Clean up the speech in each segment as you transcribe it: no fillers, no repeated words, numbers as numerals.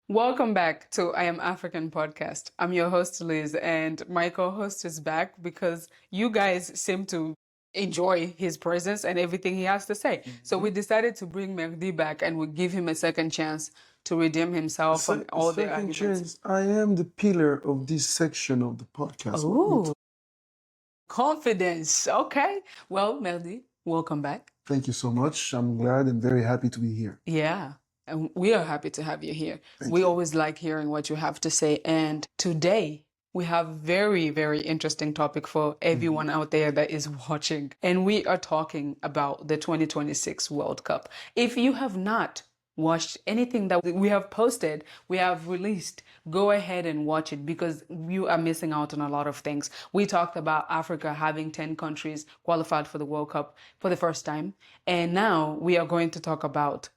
Welcome back to I Am African podcast. I'm your host, Liz, and my co host is back because you guys seem to enjoy his presence and everything he has to say. So we decided to bring Mehdi back and we give him a second chance to redeem himself from all the Second arguments. chance, I am the pillar of this section of the podcast. Ooh, confidence. Okay. Well, Mehdi, welcome back. Thank you so much. I'm glad and very happy to be here. Yeah. And we are happy to have you here. Thank We you. always like hearing what you have to say. And today we have very, very interesting topic for everyone out there that is watching. And we are talking about the 2026 World Cup. If you have not watched anything that we have posted, we have released, go ahead and watch it because you are missing out on a lot of things. We talked about Africa having 10 countries qualified for the World Cup for the first time. And now we are going to talk about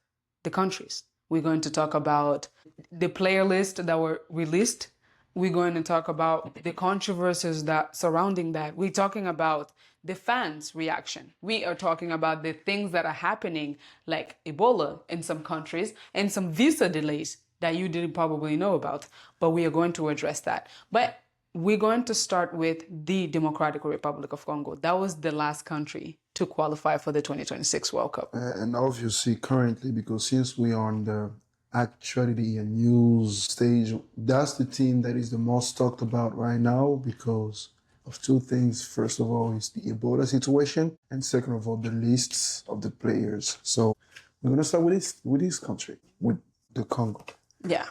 the countries. We're going to talk about the player list that were released. We're going to talk about the controversies that surrounding that. We're talking about the fans' reaction. We are talking about the things that are happening, like Ebola in some countries and some visa delays that you didn't probably know about. But we are going to address that. But we're going to start with the Democratic Republic of Congo. That was the last country to qualify for the 2026 World Cup. And obviously, currently, because since we are on the actuality and news stage, that's the team that is the most talked about right now because of two things. First of all, is the Ebola situation, and second of all, the lists of the players. So we're gonna start with this country, with the Congo. Yeah.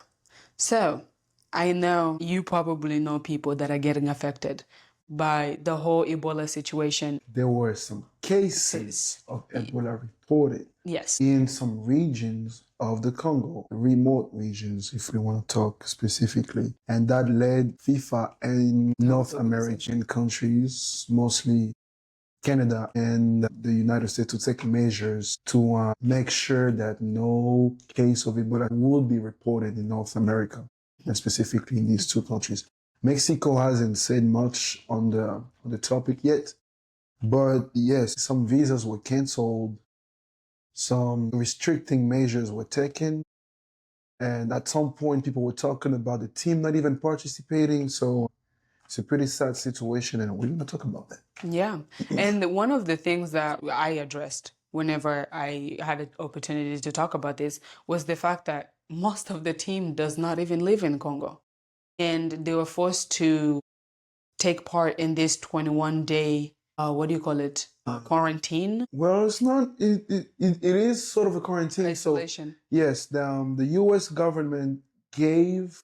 So I know you probably know people that are getting affected by the whole Ebola situation. There were some cases of Ebola reported Yes. in some regions of the Congo, remote regions, if we want to talk specifically. And that led FIFA and North American countries, mostly Canada and the United States, to take measures to make sure that no case of Ebola would be reported in North America, and specifically in these two countries. Mexico hasn't said much on the topic yet, but yes, some visas were canceled, some restricting measures were taken, and at some point people were talking about the team not even participating, so it's a pretty sad situation, and we're going to talk about that. Yeah. And one of the things that I addressed whenever I had an opportunity to talk about this was the fact that most of the team does not even live in Congo. And they were forced to take part in this 21-day, what do you call it? Quarantine? Well, it's not, it is sort of a quarantine. Isolation. So, yes, the U.S. government gave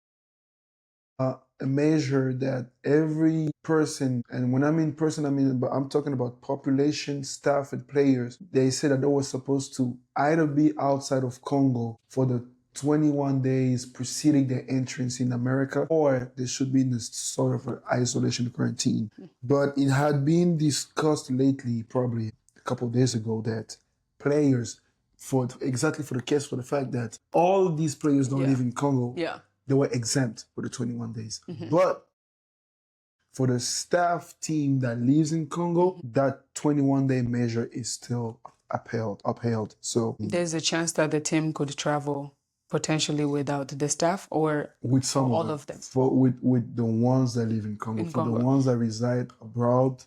a measure that every person, and when I mean person, I'm talking about population, staff, and players. They said that they were supposed to either be outside of Congo for the 21 days preceding their entrance in America, or they should be in this sort of an isolation quarantine. But it had been discussed lately, probably a couple of days ago, that players, exactly for the fact that all these players don't live in Congo, they were exempt for the 21 days. But for the staff team that lives in Congo, that 21-day measure is still upheld. So there's a chance that the team could travel potentially without the staff, or with some all of them. With the ones that live in Congo. For the ones that reside abroad,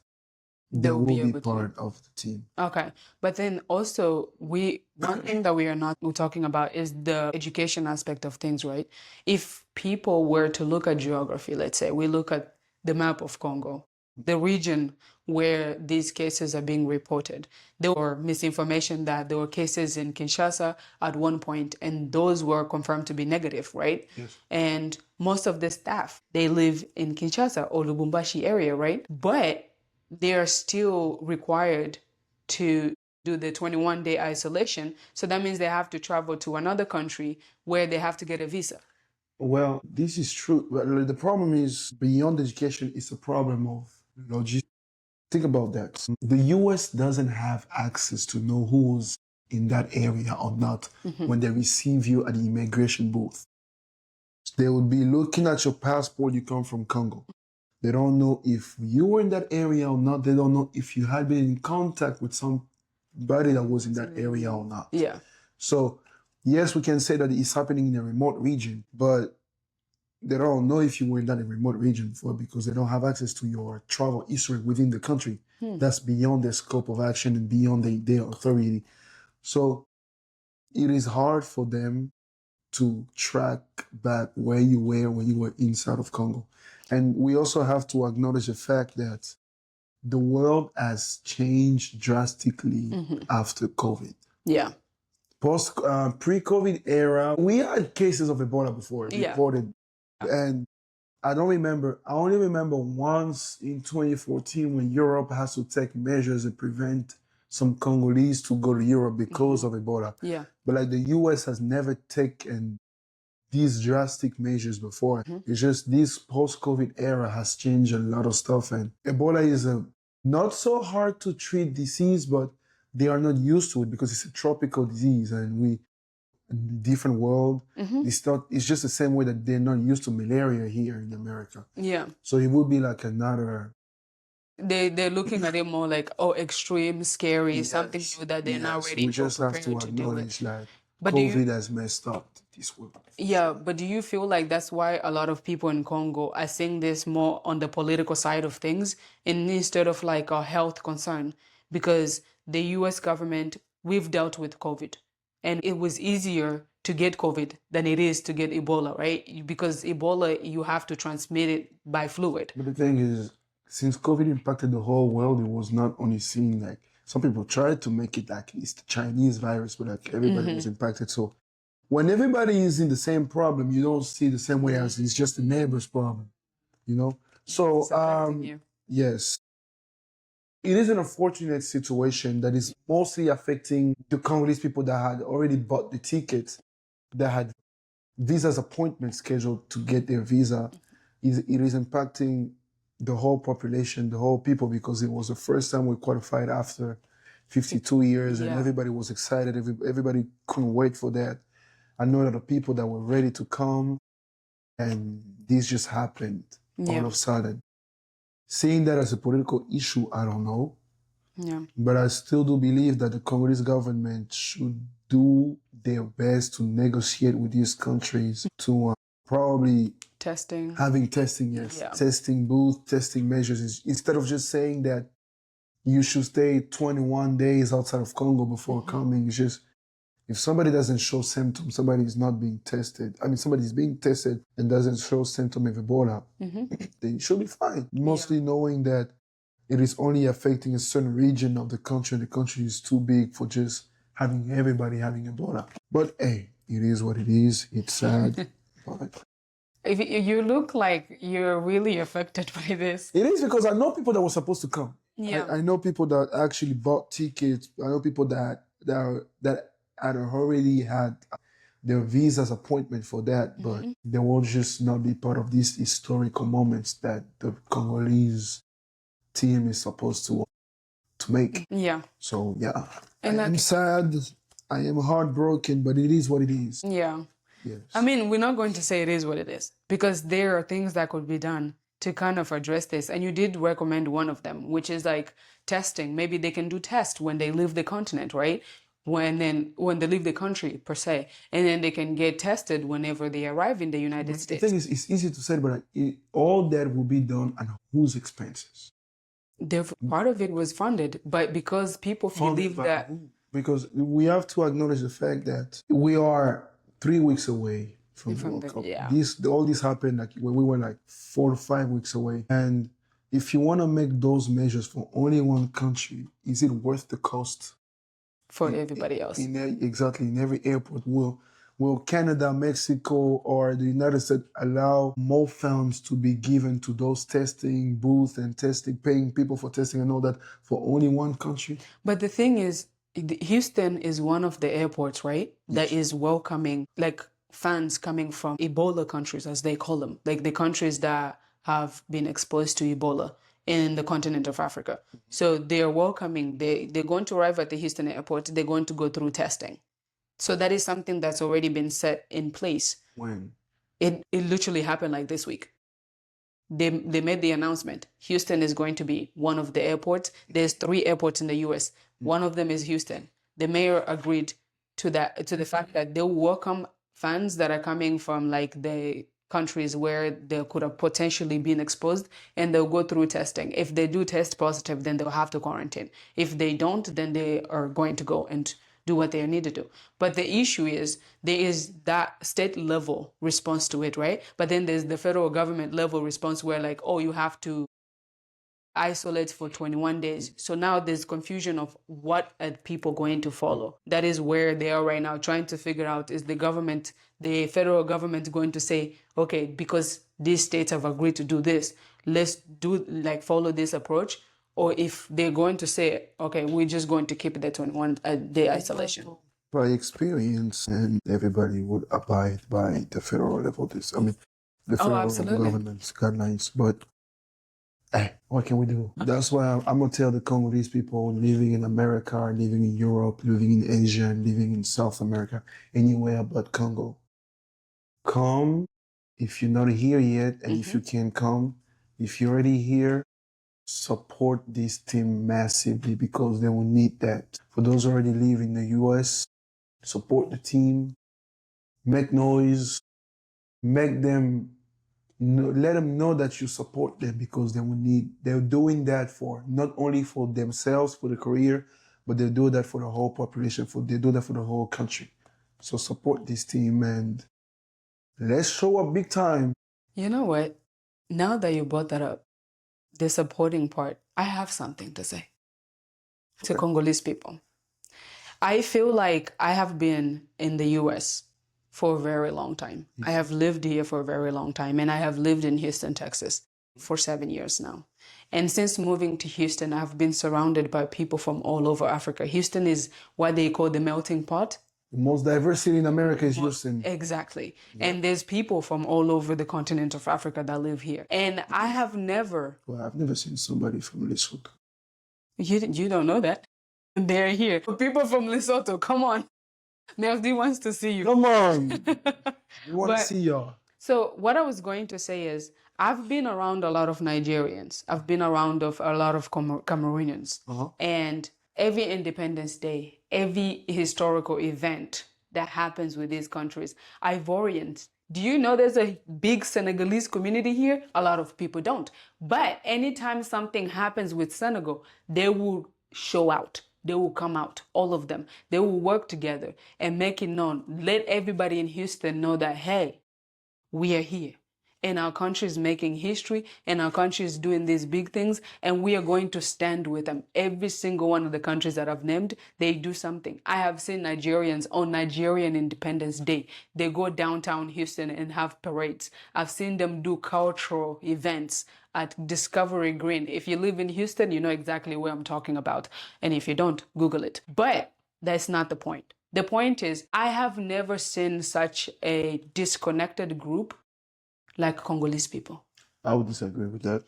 they will be part of the team. Okay. But then also, one thing that we are not talking about is the education aspect of things, right? If people were to look at geography, let's say, we look at the map of Congo, the region where these cases are being reported. There were misinformation that there were cases in Kinshasa at one point, and those were confirmed to be negative, right? Yes. And most of the staff, they live in Kinshasa or Lubumbashi area, right? But they are still required to do the 21-day isolation. So that means they have to travel to another country where they have to get a visa. Well, this is true. Well, the problem is beyond education, it's a problem of logistics. Think about that. The US doesn't have access to know who's in that area or not when they receive you at the immigration booth. They will be looking at your passport, you come from Congo. They don't know if you were in that area or not. They don't know if you had been in contact with somebody that was in that area or not. Yeah. So yes, we can say that it's happening in a remote region, but they don't know if you were in that remote region before because they don't have access to your travel history within the country. That's beyond their scope of action and beyond their authority. So it is hard for them to track back where you were when you were inside of Congo. And we also have to acknowledge the fact that the world has changed drastically after COVID. Yeah. Pre-COVID era, we had cases of Ebola before Yeah. reported. And I only remember once in 2014 when Europe has to take measures to prevent some Congolese to go to Europe because of Ebola. Yeah. But like the US has never taken these drastic measures before. It's just this post-COVID era has changed a lot of stuff. And Ebola is a not so hard to treat disease, but they are not used to it because it's a tropical disease and different world. It's just the same way that they're not used to malaria here in America. Yeah. So it would be like another. They're looking at it more like, oh, extreme, scary, something new that they're not ready We just or have to prepared to deal with. acknowledge that But COVID has messed up this world. Yeah, but do you feel like that's why a lot of people in Congo are seeing this more on the political side of things instead of like a health concern? Because the US government, we've dealt with COVID, and it was easier to get COVID than it is to get Ebola, right? Because Ebola, you have to transmit it by fluid. But the thing is, since COVID impacted the whole world, it was not only seen like some people tried to make it like it's the Chinese virus, but like everybody was impacted. So when everybody is in the same problem, you don't see the same way as it's just the neighbor's problem, you know? So, It's affecting you. yes, it is an unfortunate situation that is mostly affecting the Congolese people that had already bought the tickets, that had visas appointments scheduled to get their visa. It is impacting the whole population, the whole people, because it was the first time we qualified after 52 years and everybody was excited. Everybody couldn't wait for that. I know that the people that were ready to come and this just happened all of a sudden. Seeing that as a political issue, I don't know. Yeah. But I still do believe that the Congolese government should do their best to negotiate with these countries to probably having testing, testing booth, testing measures, instead of just saying that you should stay 21 days outside of Congo before coming. It's just, if somebody doesn't show symptoms, somebody is not being tested. I mean, somebody is being tested and doesn't show symptoms of Ebola, then it should be fine. Mostly knowing that it is only affecting a certain region of the country and the country is too big for just having everybody having Ebola. But hey, it is what it is. It's sad. But If you look like you're really affected by this. it is because I know people that were supposed to come. Yeah. I know people that actually bought tickets. I know people that had already had their visas appointment for that, but they will just not be part of these historical moments that the Congolese team is supposed to make. Yeah. So yeah, And I am sad. I am heartbroken, but it is what it is. Yeah. Yes. I mean, we're not going to say it is what it is because there are things that could be done to kind of address this. And you did recommend one of them, which is like testing. Maybe they can do tests when they leave the continent, right? When they leave the country per se, and then they can get tested whenever they arrive in the United States. The thing is, it's easy to say, but all that will be done at whose expenses? Part of it was funded, but because people believe that. Because we have to acknowledge the fact that we are 3 weeks away from the World Cup. Yeah. All this happened like when we were like 4 to 5 weeks away. And if you want to make those measures for only one country, is it worth the cost? For everybody else. Exactly. In every airport, will Canada, Mexico, or the United States allow more funds to be given to those testing booths and testing, paying people for testing and all that for only one country? But the thing is, Houston is one of the airports, right? That is welcoming, like, fans coming from Ebola countries, as they call them, like the countries that have been exposed to Ebola in the continent of Africa. So they're welcoming, they're going to arrive at the Houston airport, they're going to go through testing. So that is something that's already been set in place. When? It literally happened like this week. They made the announcement. Houston is going to be one of the airports. There's 3 airports in the US. One of them is Houston. The mayor agreed to the fact that they'll welcome fans that are coming from like the countries where they could have potentially been exposed, and they'll go through testing. If they do test positive, then they'll have to quarantine. If they don't, then they are going to go and do what they need to do. But the issue is there is that state level response to it, right? But then there's the federal government level response where like, oh, you have to isolate for 21 days. So now there's confusion of what are people going to follow. That is where they are right now, trying to figure out, is the federal government going to say, okay, because these states have agreed to do this, let's follow this approach? Or if they're going to say, okay, we're just going to keep the 21 day isolation. By experience, and everybody would abide by the federal level. The federal government's guidelines. But what can we do? That's why I'm going to tell the Congolese people living in America, living in Europe, living in Asia, living in South America, anywhere but Congo. Come if you're not here yet, and if you can come, if you're already here, support this team massively because they will need that. For those who already live in the US, support the team, make noise, let them know that you support them because they're doing that for not only for themselves, for the career, but they do that for the whole population, they do that for the whole country. So support this team and let's show up big time. You know what? Now that you brought that up, the supporting part, I have something to say to Congolese people. I feel like I have been in the US for a very long time. I have lived here for a very long time, and I have lived in Houston, Texas for 7 years now. And since moving to Houston, I've been surrounded by people from all over Africa. Houston is what they call the melting pot. The most diverse city in America is Houston. Exactly. Yeah. And there's people from all over the continent of Africa that live here. And I have never... Well, I've never seen somebody from Lesotho. You don't know that. They're here. People from Lesotho, come on. Melody wants to see you. Come on. We want to see y'all. So what I was going to say is, I've been around a lot of Nigerians. I've been around a lot of Cameroonians. And every Independence Day, every historical event that happens with these countries, Ivorians. Do you know there's a big Senegalese community here? A lot of people don't. But anytime something happens with Senegal, they will show out. They will come out, all of them. They will work together and make it known. Let everybody in Houston know that, hey, we are here. And our country is making history, and our country is doing these big things, and we are going to stand with them. Every single one of the countries that I've named, they do something. I have seen Nigerians on Nigerian Independence Day. They go downtown Houston and have parades. I've seen them do cultural events at Discovery Green. If you live in Houston, you know exactly where I'm talking about. And if you don't, Google it. But that's not the point. The point is, I have never seen such a disconnected group like Congolese people. I would disagree with that.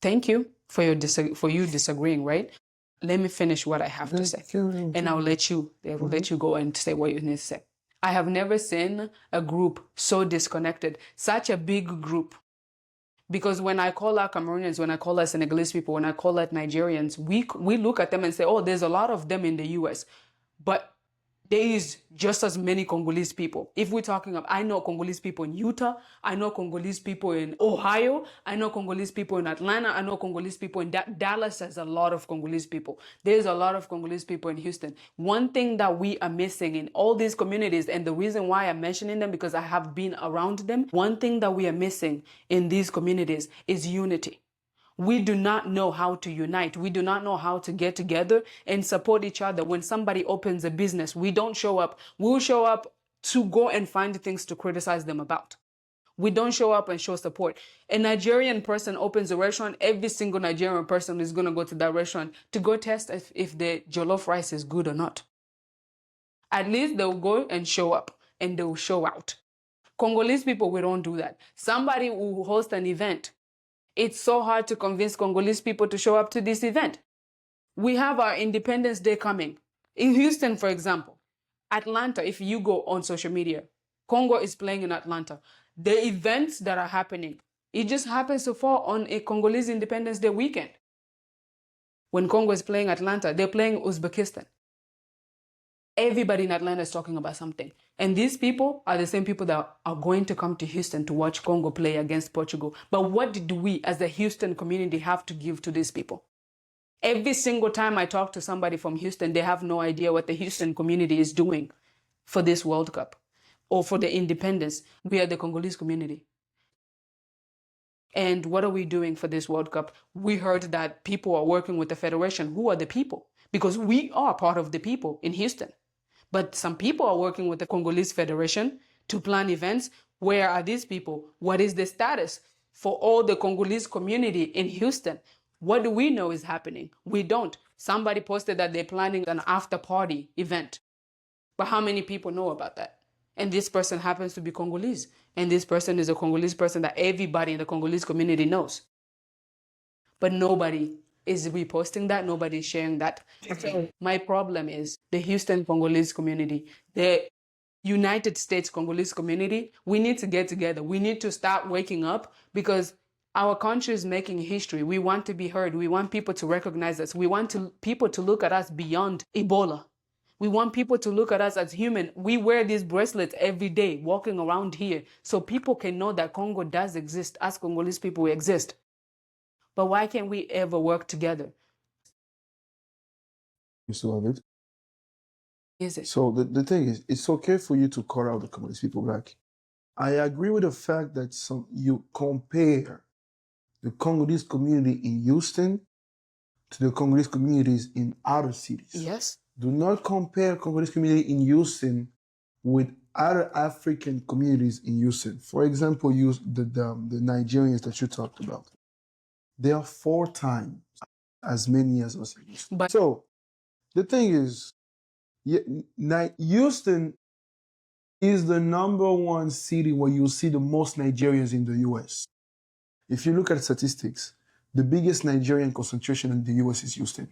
Thank you for you disagreeing, right? Let me finish what I have to say. And I'll let you go and say what you need to say. I have never seen a group so disconnected, such a big group. Because when I call out Cameroonians, when I call out Senegalese people, when I call out Nigerians, we look at them and say, oh, there's a lot of them in the US. But there is just as many Congolese people. If we're talking of, I know Congolese people in Utah, I know Congolese people in Ohio, I know Congolese people in Atlanta, I know Congolese people in Dallas has a lot of Congolese people. There's a lot of Congolese people in Houston. One thing that we are missing in all these communities, and the reason why I'm mentioning them because I have been around them, one thing that we are missing in these communities is unity. We do not know how to unite. We do not know how to get together and support each other. When somebody opens a business, we don't show up. We'll show up to go and find things to criticize them about. We don't show up and show support. A Nigerian person opens a restaurant. Every single Nigerian person is going to go to that restaurant to go test if the jollof rice is good or not. At least they'll go and show up and they'll show out. Congolese people, we don't do that. Somebody will host an event. It's so hard to convince Congolese people to show up to this event. We have our Independence Day coming. In Houston, for example, Atlanta, if you go on social media, Congo is playing in Atlanta. The events that are happening, it just happens to fall on a Congolese Independence Day weekend. When Congo is playing Atlanta, they're playing Uzbekistan. Everybody in Atlanta is talking about something. And these people are the same people that are going to come to Houston to watch Congo play against Portugal. But what did we as the Houston community have to give to these people? Every single time I talk to somebody from Houston, they have no idea what the Houston community is doing for this World Cup or for the independence. We are the Congolese community. And what are we doing for this World Cup? We heard that people are working with the federation. Who are the people? Because we are part of the people in Houston. But some people are working with the Congolese Federation to plan events. Where are these people? What is the status for all the Congolese community in Houston? What do we know is happening? We don't. Somebody posted that they're planning an after party event. But how many people know about that? And this person happens to be Congolese. And this person is a Congolese person that everybody in the Congolese community knows. But nobody is reposting that. Nobody is sharing that. So my problem is the Houston Congolese community, the United States Congolese community. We need to get together. We need to start waking up because our country is making history. We want to be heard. We want people to recognize us. We want people to look at us beyond Ebola. We want people to look at us as human. We wear these bracelets every day walking around here so people can know that Congo does exist. Us Congolese people, we exist. But why can't we ever work together? You still have it? Is it? So the thing is, it's okay for you to call out the Congolese people black. I agree with the fact that you compare the Congolese community in Houston to the Congolese communities in other cities. Yes. Do not compare Congolese community in Houston with other African communities in Houston. For example, use the Nigerians that you talked about. They are 4 times as many as us in Houston. But So the thing is, Houston is the #1 city where you see the most Nigerians in the US. If you look at statistics, the biggest Nigerian concentration in the US is Houston.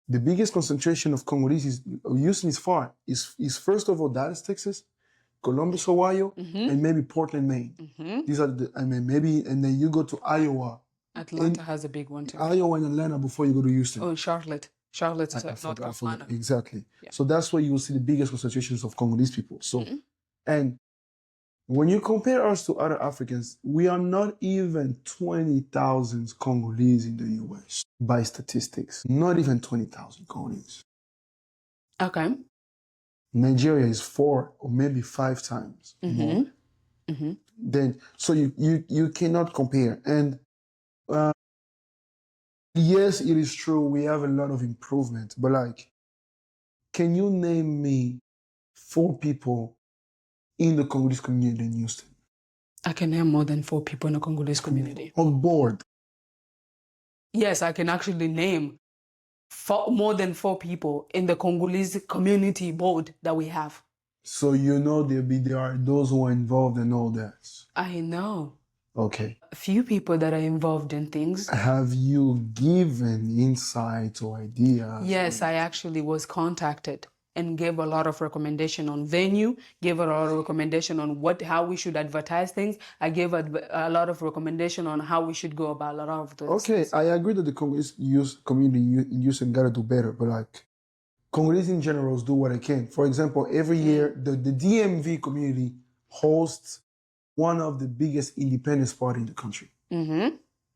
The biggest concentration of Congolese Houston is far. Is first of all Dallas, Texas, Columbus, Ohio, and maybe Portland, Maine. These are and then you go to Iowa. Atlanta has a big one too. Iowa and Atlanta before you go to Houston. Oh, Charlotte. Charlotte is North Carolina. Exactly. Yeah. So that's where you will see the biggest concentrations of Congolese people. So, and when you compare us to other Africans, we are not even 20,000 Congolese in the US by statistics. Not even 20,000 Congolese. Okay. Nigeria is 4 or maybe 5 times more. Then, so you cannot compare. And yes, it is true, we have a lot of improvement, but like, can you name me 4 people in the Congolese community in Houston? I can name more than 4 people in the Congolese community. On board. Yes, I can actually name more than 4 people in the Congolese community board that we have. So you know there are those who are involved in all that. I know. Okay. A few people that are involved in things. Have you given insight or ideas? Yes, I actually was contacted and gave a lot of recommendation on venue, gave a lot of recommendation on how we should advertise things. I gave a lot of recommendation on how we should go about a lot of those. Okay, I agree that the Congolese community in Houston gotta do better, but like Congolese in general do what they can. For example, every year the DMV community hosts one of the biggest independence party in the country.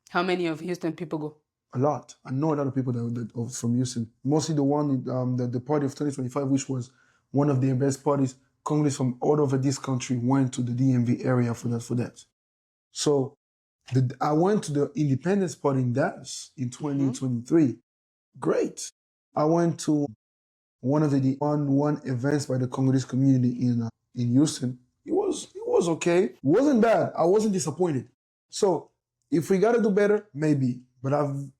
How many of Houston people go? A lot. I know a lot of people that from Houston. Mostly the one, the party of 2025, which was one of their best parties. Congolese from all over this country went to the DMV area for that. So I went to the Independence Party in Dallas in 2023. Great. I went to one of the one events by the Congolese community in Houston. It was okay. It wasn't bad. I wasn't disappointed. So if we gotta do better, maybe. But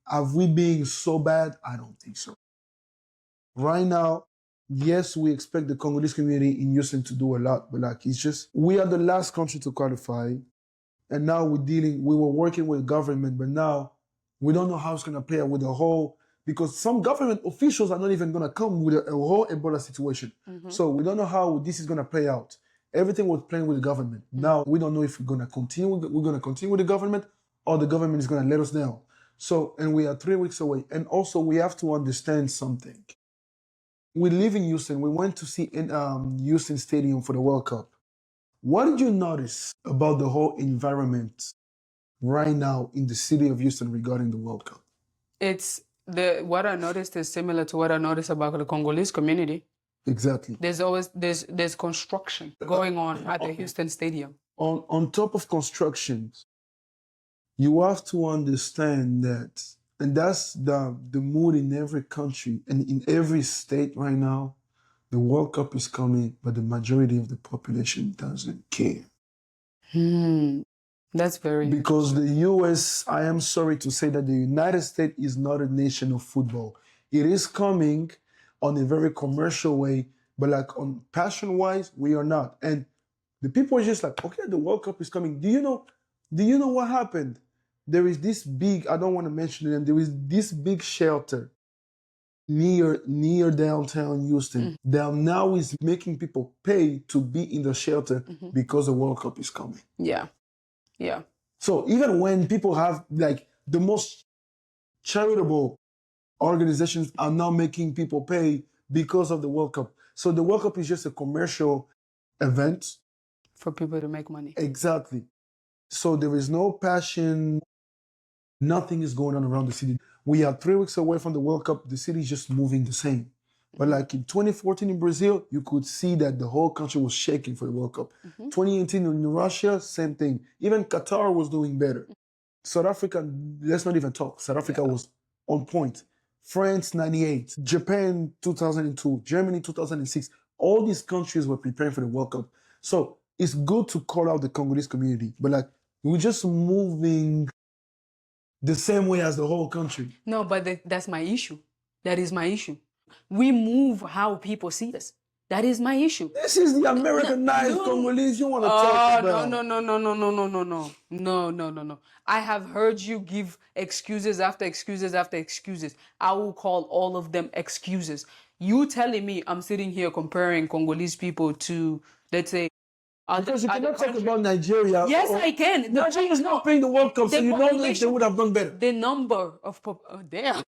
have we been so bad? I don't think so. Right now, yes, we expect the Congolese community in Houston to do a lot, but like it's just we are the last country to qualify, and now we were working with government, but now we don't know how it's gonna play out with the whole, because some government officials are not even gonna come with a whole Ebola situation. So we don't know how this is gonna play out. Everything was playing with the government. Now we don't know if we're gonna continue with the government, or the government is gonna let us down. So, and we are 3 weeks away. And also we have to understand something. we live in Houston. We went to see in Houston Stadium for the World Cup. What did you notice about the whole environment right now in the city of Houston regarding the World Cup? It's what I noticed is similar to what I noticed about the Congolese community. Exactly. There's construction going on at the Houston Stadium. On top of construction, you have to understand that, and that's the mood in every country and in every state right now. The World Cup is coming, but the majority of the population doesn't care. That's very Because the US, I am sorry to say that the United States is not a nation of football. It is coming on a very commercial way, but like on passion-wise, we are not. And the people are just like, okay, the World Cup is coming. Do you know what happened? There is this big, I don't want to mention it, there is this big shelter near downtown Houston that now is making people pay to be in the shelter because the World Cup is coming. Yeah. So even when people have like the most charitable organizations are now making people pay because of the World Cup. So the World Cup is just a commercial event. For people to make money. Exactly. So there is no passion. Nothing is going on around the city. We are 3 weeks away from the World Cup. The city is just moving the same. But like in 2014 in Brazil, you could see that the whole country was shaking for the World Cup. 2018 in Russia, same thing. Even Qatar was doing better. South Africa, let's not even talk. South Africa was on point. France, 98. Japan, 2002. Germany, 2006. All these countries were preparing for the World Cup. So it's good to call out the Congolese community. But like, we're just moving the same way as the whole country. No, but that's my issue. That is my issue. We move how people see us. That is my issue. This is the Americanized Congolese you want to talk about. No. I have heard you give excuses after excuses after excuses. I will call all of them excuses. You telling me I'm sitting here comparing Congolese people to, let's say, because you cannot talk about Nigeria. Yes, I can. Nigeria is not playing the World Cup, so you know that they would have done better. The number of damn.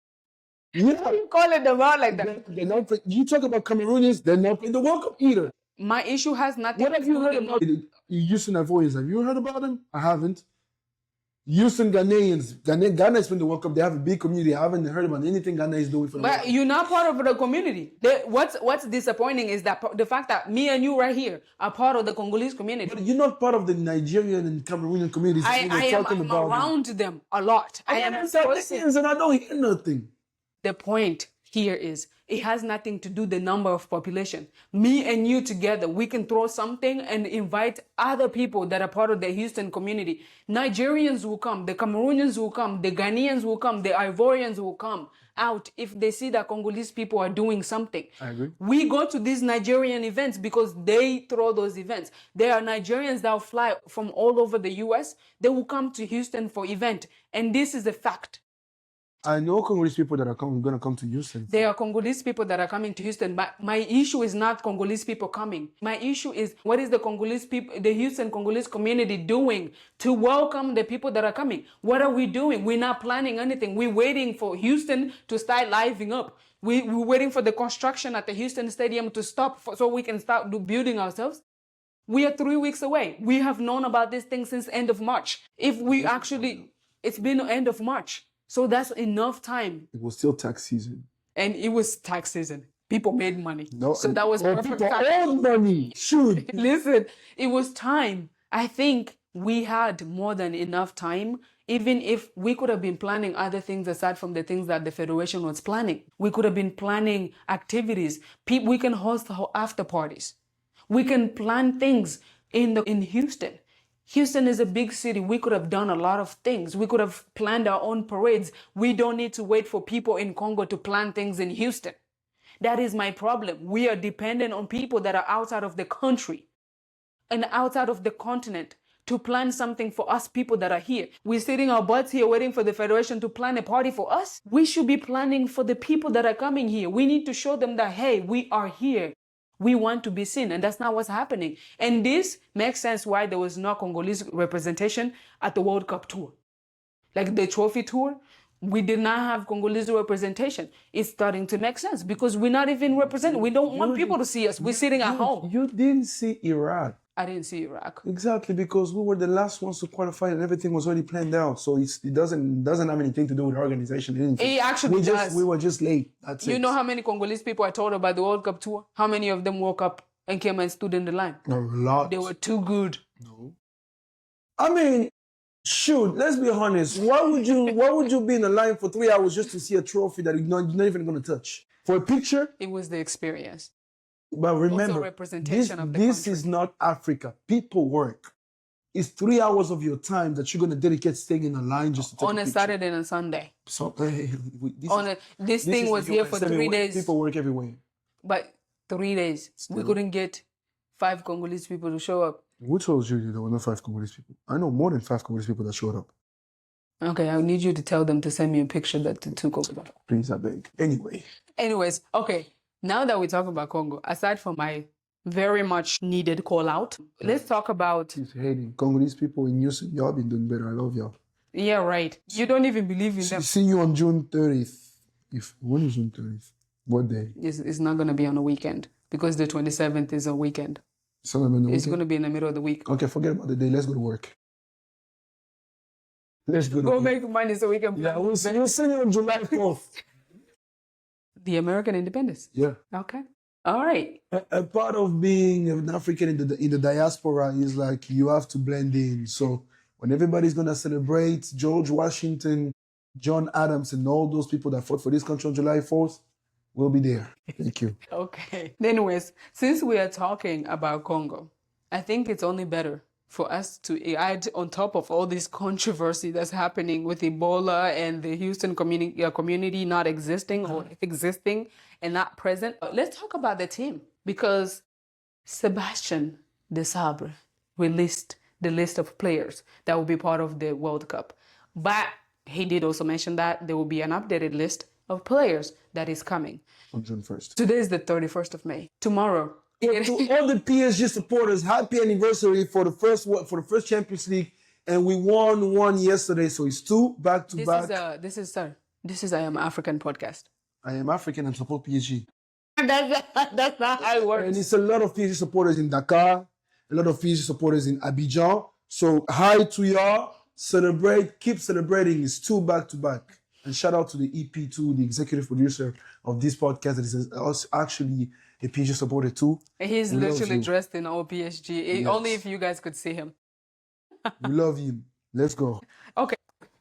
Yeah. Why you calling them out like that? You talk about Cameroonians, they're not playing the World Cup either. My issue has nothing What have you heard about Houston Avoyans? Have you heard about them? I haven't. Houston Ghanaians. Ghana is playing the World Cup. They have a big community. I haven't heard about anything Ghana is doing for the World Cup. But you're not part of the community. What's disappointing is that the fact that me and you right here are part of the Congolese community. But you're not part of the Nigerian and Cameroonian communities. I'm around them a lot. I am Ghanaians and I don't hear nothing. The point here is it has nothing to do the number of population. Me and you together, we can throw something and invite other people that are part of the Houston community. Nigerians will come, the Cameroonians will come, the Ghanaians will come, the Ivorians will come out if they see that Congolese people are doing something. I agree. We go to these Nigerian events because they throw those events. There are Nigerians that will fly from all over the US. They will come to Houston for event. And this is a fact. I know Congolese people that are going to come to Houston. There are Congolese people that are coming to Houston, but my issue is not Congolese people coming. My issue is what is the Congolese people, the Houston Congolese community doing to welcome the people that are coming? What are we doing? We're not planning anything. We're waiting for Houston to start living up. We're waiting for the construction at the Houston Stadium to stop so we can start building ourselves. We are 3 weeks away. We have known about this thing since end of March. It's been end of March. So that's enough time. It was still tax season. And it was tax season. People made money. No, so that was perfect people time. earned money. Shoot. Listen, it was time. I think we had more than enough time, even if we could have been planning other things aside from the things that the Federation was planning. We could have been planning activities. We can host after parties. We can plan things in Houston. Houston is a big city. We could have done a lot of things. We could have planned our own parades. We don't need to wait for people in Congo to plan things in Houston. That is my problem. We are dependent on people that are outside of the country and outside of the continent to plan something for us people that are here. We're sitting our butts here waiting for the Federation to plan a party for us. We should be planning for the people that are coming here. We need to show them that, hey, we are here. We want to be seen, and that's not what's happening. And this makes sense why there was no Congolese representation at the World Cup tour. Like the trophy tour, we did not have Congolese representation. It's starting to make sense because we're not even represented. We don't want people to see us. We're sitting at home. You didn't see Iraq. I didn't see Iraq. Exactly, because we were the last ones to qualify and everything was already planned out. So it doesn't have anything to do with organization. Anything. It actually does. We were just late. That's it. You know how many Congolese people I told about the World Cup tour? How many of them woke up and came and stood in the line? A lot. They were too good. No. I mean, shoot, let's be honest. Why would you be in a line for 3 hours just to see a trophy that you're not even going to touch? For a picture? It was the experience. But remember, Also representation of the this country. is not Africa. People work. It's 3 hours of your time that you're going to dedicate staying in a line just to take On a a picture. Saturday and Sunday. So, This thing was here for 3 days. People work everywhere. But 3 days. We couldn't get 5 Congolese people to show up. Who told you there were not 5 Congolese people? I know more than 5 Congolese people that showed up. Okay, I need you to tell them to send me a picture that they took over. Please, I beg. Anyways, okay. Now that we talk about Congo, aside from my very much needed call out, let's talk about... Keep hating. Congolese people in Houston, y'all been doing better. I love y'all. Yeah, right. You don't even believe in them. See you on June 30th. When is June 30th? What day? It's not going to be on a weekend because the 27th is a weekend. It's going to be in the middle of the week. Okay, forget about the day. Let's go to work. Let's go to Go work. make money so we can... Yeah, we'll see you on July 4th. The American independence. Yeah. Okay. All right. A part of being an African in the diaspora is like you have to blend in. So when everybody's going to celebrate George Washington, John Adams, and all those people that fought for this country on July 4th, we'll be there. Thank you. Okay. Anyways, since we are talking about Congo, I think it's only better for us to add on top of all this controversy that's happening with Ebola and the Houston community not existing or existing and not present. Let's talk about the team because Sebastien Desabre released the list of players that will be part of the World Cup. But he did also mention that there will be an updated list of players that is coming. On June 1st. Today is the 31st of May. Tomorrow. To all the PSG supporters, happy anniversary for the first Champions League, and we won one yesterday, so it's 2 back to back. This is I Am African podcast. I am African and support PSG. That's not how it works. And it's a lot of PSG supporters in Dakar, a lot of PSG supporters in Abidjan. So hi to y'all. Celebrate, keep celebrating. It's 2 back to back. And shout out to the EP2, the executive producer of this podcast that is actually a PSG supporter too. He's literally dressed in all PSG. Yes. Only if you guys could see him. We love him. Let's go. Okay.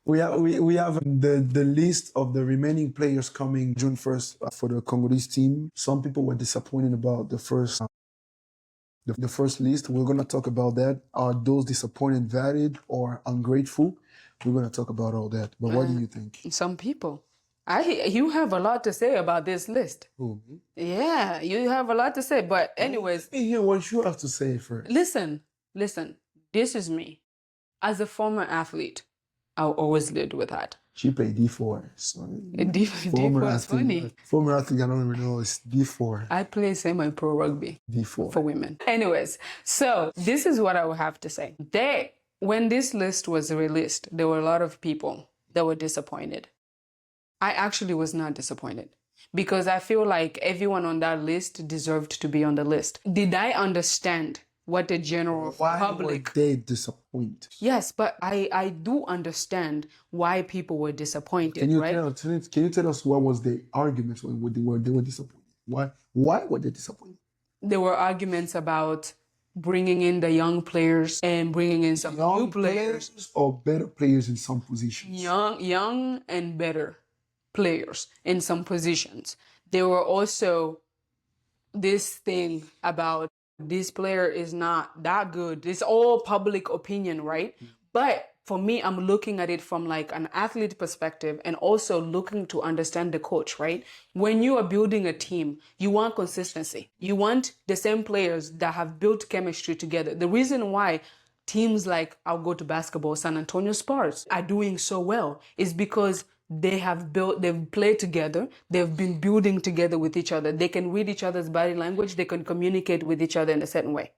We have the list of the remaining players coming June 1st for the Congolese team. Some people were disappointed about the first list. We're going to talk about that. Are those disappointed valid or ungrateful? We're going to talk about all that. But what do you think? Some people. You have a lot to say about this list. Who? Yeah, you have a lot to say. But anyways. Let me hear what you have to say first. Listen. This is me. As a former athlete, I'll always lead with that. She played D4. So D4 is funny. Former athlete, I don't even know. It's D4. I play semi-pro rugby. D4. For women. Anyways, so this is what I would have to say. When this list was released, there were a lot of people that were disappointed. I actually was not disappointed because I feel like everyone on that list deserved to be on the list. Did I understand what the general public... Why were they disappointed? Yes, but I do understand why people were disappointed, Can you tell us what was the arguments when they were disappointed? Why were they disappointed? There were arguments about bringing in the young players and bringing in some new players. Or better players in some positions? Young and better players in some positions. There were also this thing about this player is not that good. It's all public opinion, right? But for me, I'm looking at it from like an athlete perspective and also looking to understand the coach, right? When you are building a team, you want consistency. You want the same players that have built chemistry together. The reason why teams like, I'll go to basketball, San Antonio Spurs are doing so well is because they've played together, they've been building together with each other. They can read each other's body language, they can communicate with each other in a certain way.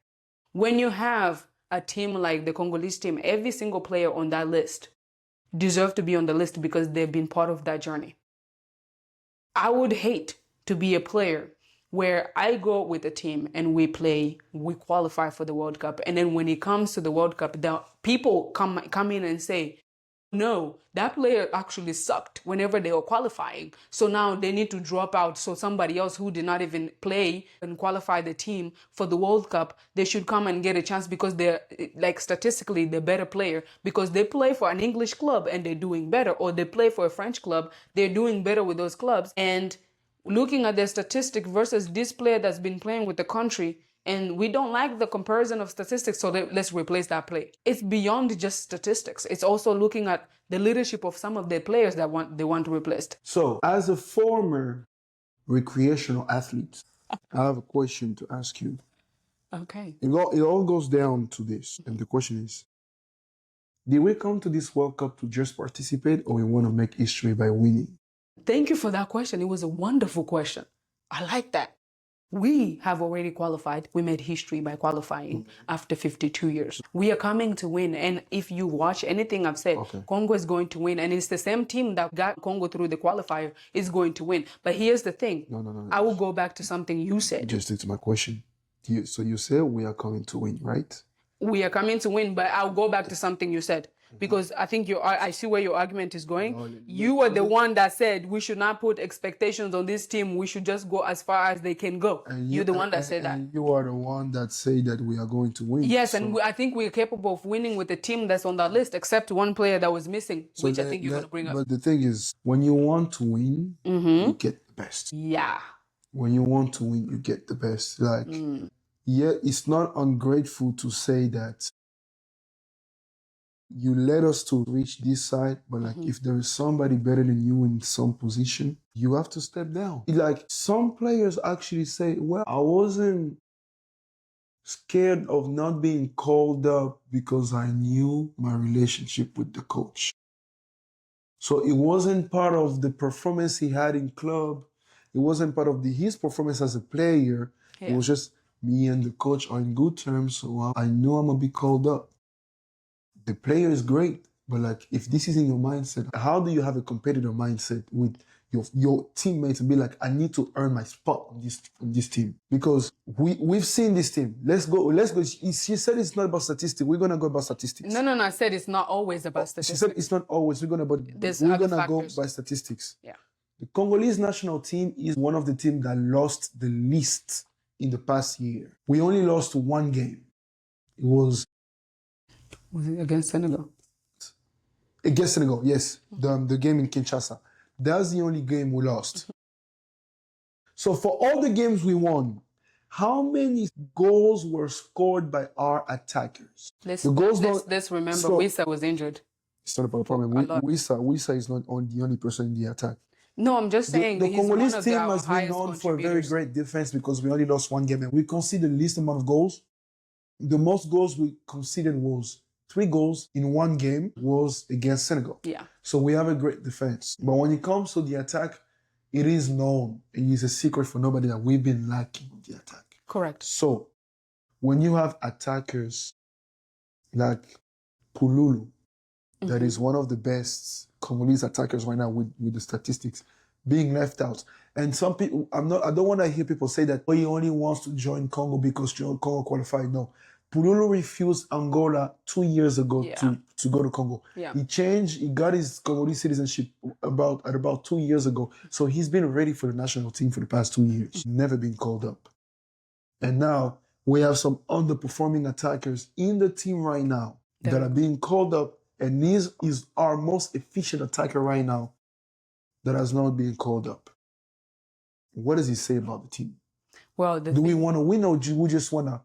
When you have a team like the Congolese team, every single player on that list deserve to be on the list because they've been part of that journey. I would hate to be a player where I go with a team and we play, we qualify for the World Cup, and then when it comes to the World Cup, the people come in and say, no, that player actually sucked whenever they were qualifying. So now they need to drop out. So somebody else who did not even play and qualify the team for the World Cup, they should come and get a chance because they're, like, statistically the better player because they play for an English club and they're doing better, or they play for a French club, they're doing better with those clubs. And looking at their statistic versus this player that's been playing with the country, and we don't like the comparison of statistics, so let's replace that play. It's beyond just statistics. It's also looking at the leadership of some of the players that they want to replace. So, as a former recreational athlete, I have a question to ask you. Okay. It all goes down to this, and the question is, did we come to this World Cup to just participate, or we want to make history by winning? Thank you for that question. It was a wonderful question. I like that. We have already qualified. We made history by qualifying after 52 years. We are coming to win. And if you watch anything I've said, Congo is going to win. And it's the same team that got Congo through the qualifier is going to win. But here's the thing. No. I will go back to something you said. Just stick to my question. So you say we are coming to win, right? We are coming to win, but I'll go back to something you said. Because I think I see where your argument is going. You were the one that said we should not put expectations on this team. We should just go as far as they can go. You're the one that said that. And you are the one that say that we are going to win. Yes, and I think we're capable of winning with the team that's on that list, except one player that was missing, which I think you're going to bring up. But the thing is, when you want to win, you get the best. Yeah. When you want to win, you get the best. Like, yeah, it's not ungrateful to say that you led us to reach this side, but like if there is somebody better than you in some position, you have to step down. Like some players actually say, well, I wasn't scared of not being called up because I knew my relationship with the coach. So it wasn't part of the performance he had in club. It wasn't part of his performance as a player. Yeah. It was just me and the coach are in good terms, so I know I'm going to be called up. The player is great, but like if this is in your mindset, how do you have a competitive mindset with your teammates and be like, I need to earn my spot on this team? Because we've seen this team. Let's go. She said it's not about statistics. We're gonna go about statistics. No. I said it's not always about statistics. She said it's not always. We're gonna go by statistics. Yeah. The Congolese national team is one of the teams that lost the least in the past year. We only lost one game. Was it against Senegal? Against Senegal, yes. The game in Kinshasa. That's the only game we lost. So for all the games we won, how many goals were scored by our attackers? Let's remember Wissa was injured. It's not a problem. Wissa is not the only person in the attack. No, I'm just saying the Congolese team has been known for a very great defense because we only lost one game and we conceded the least amount of goals. The most goals we conceded was 3 goals in one game was against Senegal. Yeah. So we have a great defense. But when it comes to the attack, it is known and it's a secret for nobody that we've been lacking the attack. Correct. So when you have attackers like Pululu, that is one of the best Congolese attackers right now with the statistics, being left out. And some people, I don't want to hear people say that, he only wants to join Congo because Congo qualified. No. Pululu refused Angola 2 years ago to go to Congo. Yeah. He got his Congolese citizenship about 2 years ago. So he's been ready for the national team for the past 2 years. Never been called up. And now we have some underperforming attackers in the team right now that are being called up. And this is our most efficient attacker right now that has not been called up. What does he say about the team? Well, do we want to win or do we just want to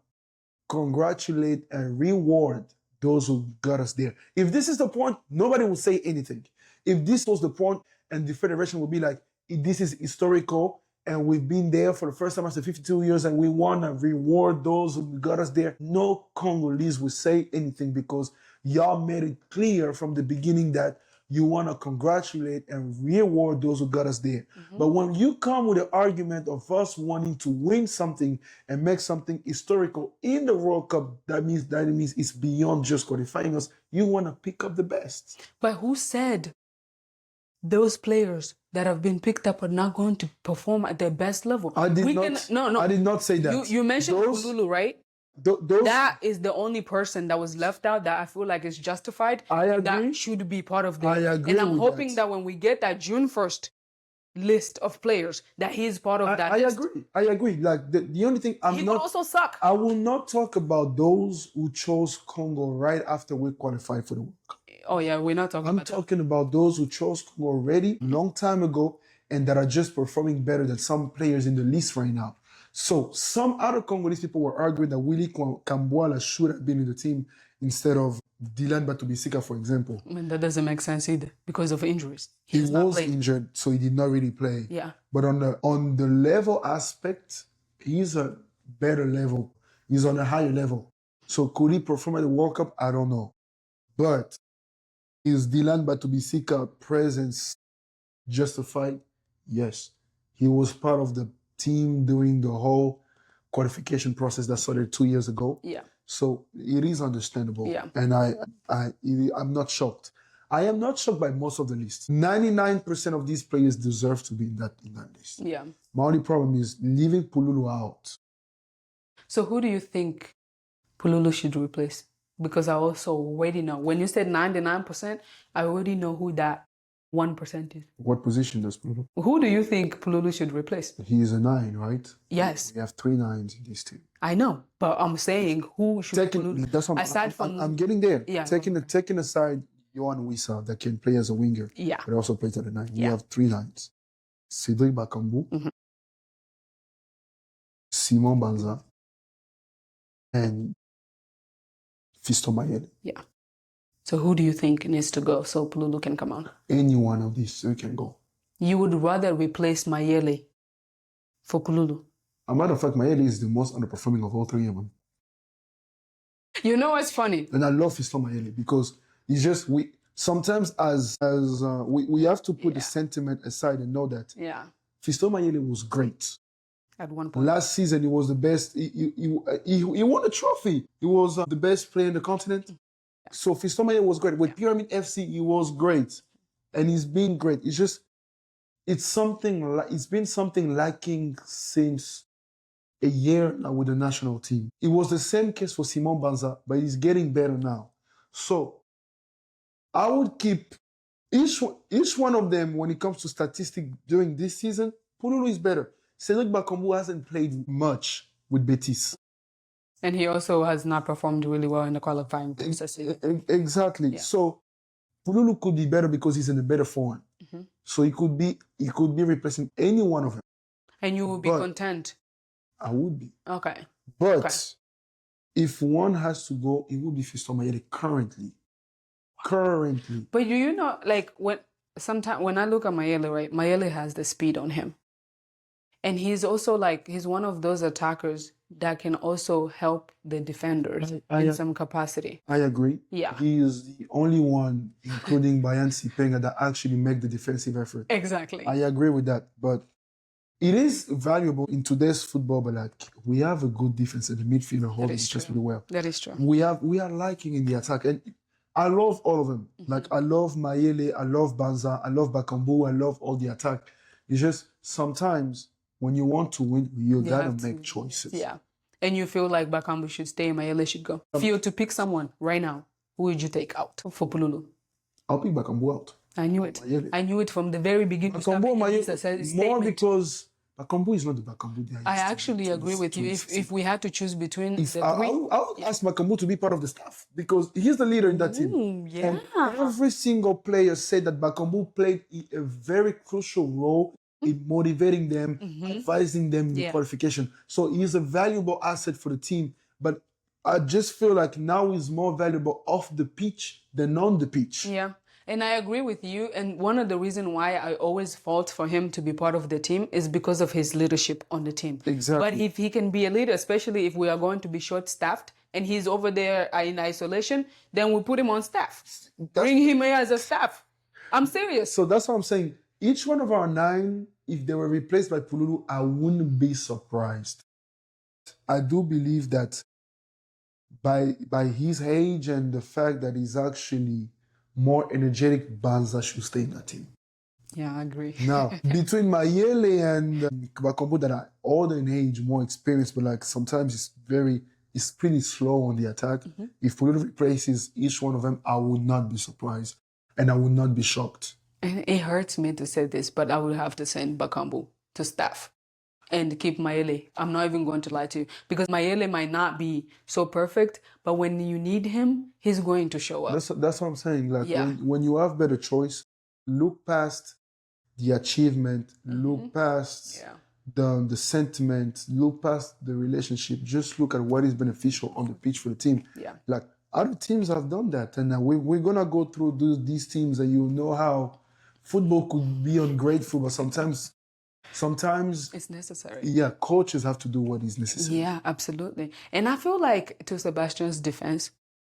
congratulate and reward those who got us there? If this is the point, nobody will say anything. If this was the point and the federation would be like, this is historical and we've been there for the first time after 52 years and we want to reward those who got us there, no Congolese will say anything because y'all made it clear from the beginning that You want to congratulate and reward those who got us there. But when you come with the argument of us wanting to win something and make something historical in the World Cup, that means it's beyond just qualifying us. You want to pick up the best. But who said those players that have been picked up are not going to perform at their best level? I did not say that. You mentioned Pululu, right? Those, that is the only person that was left out that I feel like is justified. I agree. That should be part of the. I agree. And I'm with hoping that. that when we get that June 1st list of players, that he's part of that. I list. agree. I agree. Like the only thing he could also suck. I will not talk about those who chose Congo right after we qualified for the World Cup. Oh yeah, we're not talking. I'm talking about those who chose Congo already a long time ago and that are just performing better than some players in the list right now. So some other Congolese people were arguing that Willy Kambwala should have been in the team instead of Dylan Batubisika, for example. I mean, that doesn't make sense either because of injuries. He was injured, so he did not really play. Yeah. But on the level aspect, he's a better level. He's on a higher level. So could he perform at the World Cup? I don't know. But is Dylan Batubisika presence justified? Yes. He was part of the team during the whole qualification process that started 2 years ago. Yeah. So it is understandable. Yeah. And I'm not shocked. I am not shocked by most of the list. 99% of these players deserve to be in that list. Yeah. My only problem is leaving Pululu out. So who do you think Pululu should replace? Because I also already know. When you said 99%, I already know who that 1% is. What position does Pululu? Who do you think Pululu should replace? He is a 9, right? Yes. We have 3 9s in this team. I know, but I'm saying who should Pululu? That's what aside from I'm getting there. Yeah. Taking aside Yohan Wissa that can play as a winger. Yeah. But also plays at the 9. Yeah. We have 3 9s. Cedric Bakambu, Simon Banza, and Fiston Mayele. Yeah. So who do you think needs to go so Pululu can come on? Any one of these 3 can go. You would rather replace Mayele for Pululu? As a matter of fact, Mayele is the most underperforming of all 3 of them. You know what's funny? And I love Fiston Mayele because it's just we have to put the sentiment aside and know that Fiston Mayele was great. At one point. Last season, he was the best. He won a trophy. He was the best player in the continent. So Fiston Mayele was great. With Pyramid FC, he was great. And he's been great. It's been something lacking since a year now with the national team. It was the same case for Simon Banza, but he's getting better now. So I would keep each one of them when it comes to statistics during this season. Pululu is better. Cedric Bakambu hasn't played much with Betis. And he also has not performed really well in the qualifying process. Exactly. Yeah. So Pululu could be better because he's in a better form. So he could be replacing any one of them. And you would be content? I would be. Okay. But if one has to go, it would be Fiston Mayele currently. But do you know, like when I look at Mayele, right? Mayele has the speed on him. And he's also he's one of those attackers that can also help the defenders in some capacity. I agree. Yeah. He is the only one, including Bayan Sipenga, that actually make the defensive effort. Exactly. I agree with that. But it is valuable in today's football, but we have a good defense and the midfielder holding just really well. That is true. We are liking in the attack. And I love all of them. I love Mayele, I love Banza, I love Bakambu, I love all the attack. It's just sometimes when you want to win, you gotta make choices. Yeah. And you feel like Bakambu should stay, Mayele should go. If you were to pick someone right now, who would you take out for Pululu? I'll pick Bakambu out. I knew it. Mayele. I knew it from the very beginning. Bakambu, more because Bakambu is not the Bakambu. I actually agree with you. If we had to choose between the three, I would ask Bakambu to be part of the staff because he's the leader in that team. Yeah. And every single player said that Bakambu played a very crucial role in motivating them, advising them in the qualification. So he's a valuable asset for the team. But I just feel like now he's more valuable off the pitch than on the pitch. Yeah. And I agree with you. And one of the reasons why I always fought for him to be part of the team is because of his leadership on the team. Exactly. But if he can be a leader, especially if we are going to be short-staffed and he's over there in isolation, then we put him on staff. Bring him here as a staff. I'm serious. So that's what I'm saying. Each one of our 9, if they were replaced by Pululu, I wouldn't be surprised. I do believe that by his age and the fact that he's actually more energetic, Banza should stay in that team. Yeah, I agree. Now, between Mayele and Bakombo that are older in age, more experienced, but like sometimes it's pretty slow on the attack. If Pululu replaces each one of them, I would not be surprised and I would not be shocked. And it hurts me to say this, but I would have to send Bakambu to staff and keep Mayele. I'm not even going to lie to you because Mayele might not be so perfect, but when you need him, he's going to show up. That's what I'm saying. Like Yeah. when you have better choice, look past the achievement, look past the sentiment, look past the relationship. Just look at what is beneficial on the pitch for the team. Yeah. Like other teams have done that, and we're gonna go through these teams, and you know how football could be ungrateful, but sometimes It's necessary. yeah, coaches have to do what is necessary. Yeah, absolutely. And I feel like, to Sebastian's defense,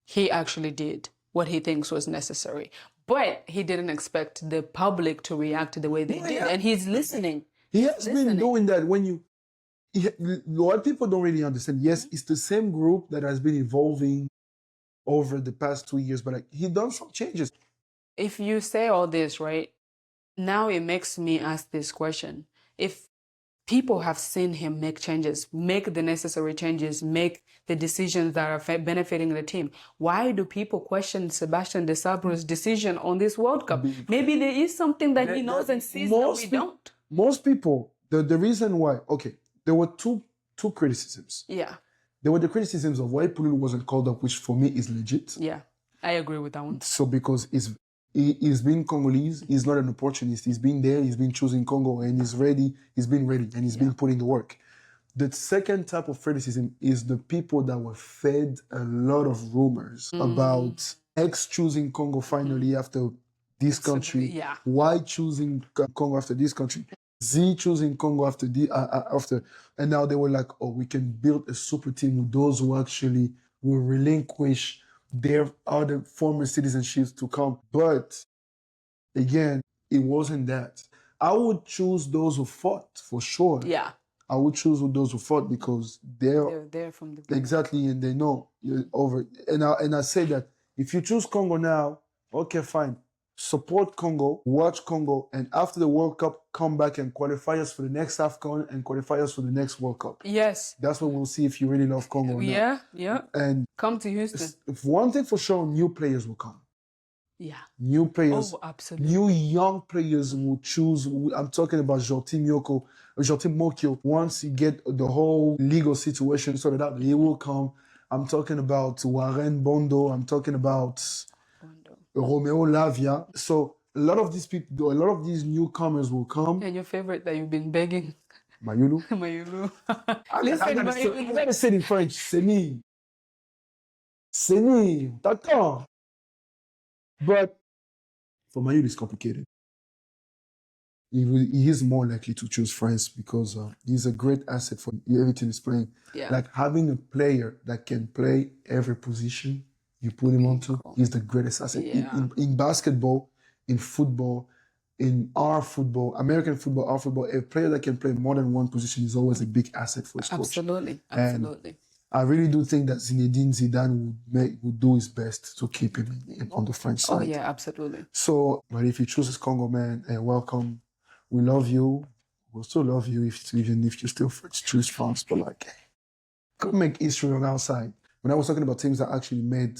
he actually did what he thinks was necessary. But he didn't expect the public to react the way they did. And he's listening. He has been doing that what people don't really understand. Yes, it's the same group that has been evolving over the past 2 years, but like he done some changes. If you say all this, right, now it makes me ask this question. If people have seen him make changes, make the necessary changes, make the decisions that are benefiting the team, why do people question Sebastian de Sabro's decision on this World Cup? Maybe there is something that he knows and sees that we don't. Most people, the reason why, okay, there were two criticisms. Yeah. There were the criticisms of why Pululu wasn't called up, which for me is legit. Yeah, I agree with that one. So because he's been Congolese, he's not an opportunist. He's been there, he's been choosing Congo, and he's been ready, and he's been putting the work. The second type of criticism is the people that were fed a lot of rumors about X choosing Congo finally after this country. Yeah. Y choosing Congo after this country. Z choosing Congo after. And now they were like, oh, we can build a super team with those who actually will relinquish their other former citizenships to come. But again, it wasn't that. I would choose those who fought for sure. Yeah. I would choose those who fought because they're there from the beginning. Exactly, and they know you're over. And I say that if you choose Congo now, okay, fine. Support Congo, watch Congo, and after the World Cup, come back and qualify us for the next AFCON and qualify us for the next World Cup. Yes. That's when we'll see if you really love Congo or not. Yeah. And come to Houston. If one thing for sure, new players will come. Yeah. New players. Oh, absolutely. New young players will choose. I'm talking about Jotim Mokyo. Once you get the whole legal situation sorted out, he will come. I'm talking about Warren Bondo. I'm talking about Romeo Lavia. So a lot of these people, a lot of these newcomers will come. And your favorite that you've been begging? Mayulu. Mayulu. I gotta say it in French. Seni. D'accord. But for Mayulu, it's complicated. He is more likely to choose France because he's a great asset for everything he's playing. Yeah. Like having a player that can play every position you put him onto is the greatest asset. Yeah. In basketball, in football, in American football, our football, a player that can play more than one position is always a big asset for his coach. Absolutely. I really do think that Zinedine Zidane would do his best to keep him on the French side. Oh yeah, absolutely. So, but if he chooses Congo, man, welcome. We love you. We'll still love you even if you still choose France. But like, go make history on our side. When I was talking about teams that actually made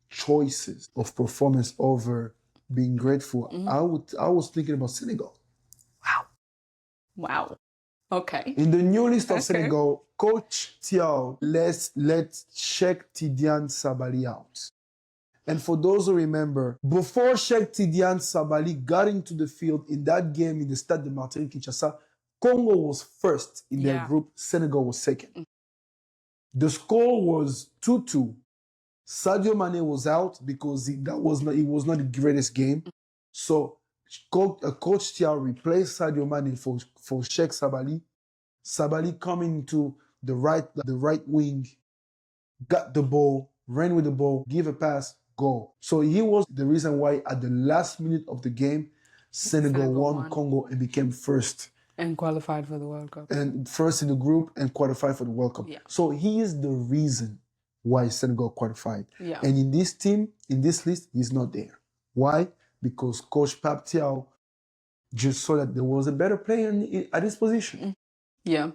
choices of performance over being grateful, I was thinking about Senegal. Wow. Okay. In the new list of Senegal, Coach Thiaw let Cheikh Tidiane Sabali out. And for those who remember, before Cheikh Tidiane Sabali got into the field in that game in the Stade de Martyrs Kinshasa, Congo was first in their group, Senegal was second. The score was 2-2. Sadio Mane was out because it was not the greatest game. So Coach Thiaw replaced Sadio Mane for Cheikh Sabali. Sabali coming to the right wing, got the ball, ran with the ball, give a pass, goal. So he was the reason why at the last minute of the game, Senegal won Congo and became first. And qualified for the World Cup. And first in the group and qualified for the World Cup. Yeah. So he is the reason why Senegal qualified. Yeah. And in this team, in this list, he's not there. Why? Because Coach Pape Thiaw just saw that there was a better player at his position. Yeah.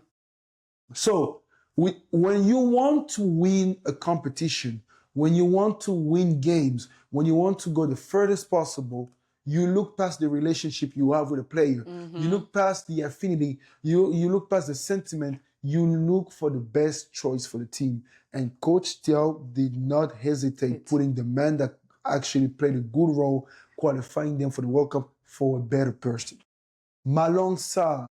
So when you want to win a competition, when you want to win games, when you want to go the furthest possible, you look past the relationship you have with a player. You look past the affinity. You look past the sentiment. You look for the best choice for the team. And Coach Thiaw did not hesitate putting the man that actually played a good role, qualifying them for the World Cup for a better person. Malang Sarr,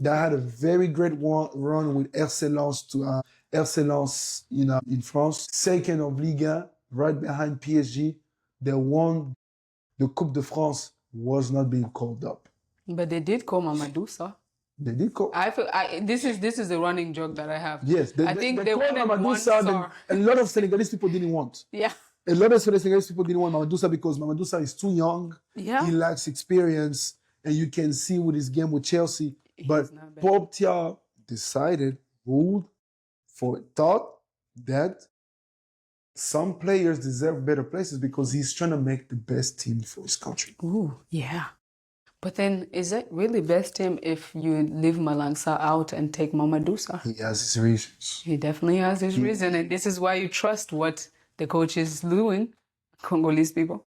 that had a very great run with RC Lens in France. Second of Liga, right behind PSG. They won the Coupe de France, was not being called up. But they did call Mamadou Sarr. They did call. This is a running joke that I have. Yes, I think they called wanted Mamadou one Sarr. Sarr. A lot of Senegalese people didn't want. Yeah. A lot of Senegalese people didn't want Mamadou Sarr because Mamadou Sarr is too young. Yeah. He lacks experience, and you can see with his game with Chelsea. But Pape Thiaw thought that some players deserve better places because he's trying to make the best team for his country. Ooh, yeah. But then, is it really best team if you leave Malang Sarr out and take Mamadou Sarr? He has his reasons. He definitely has his reason, and this is why you trust what the coach is doing, Congolese people.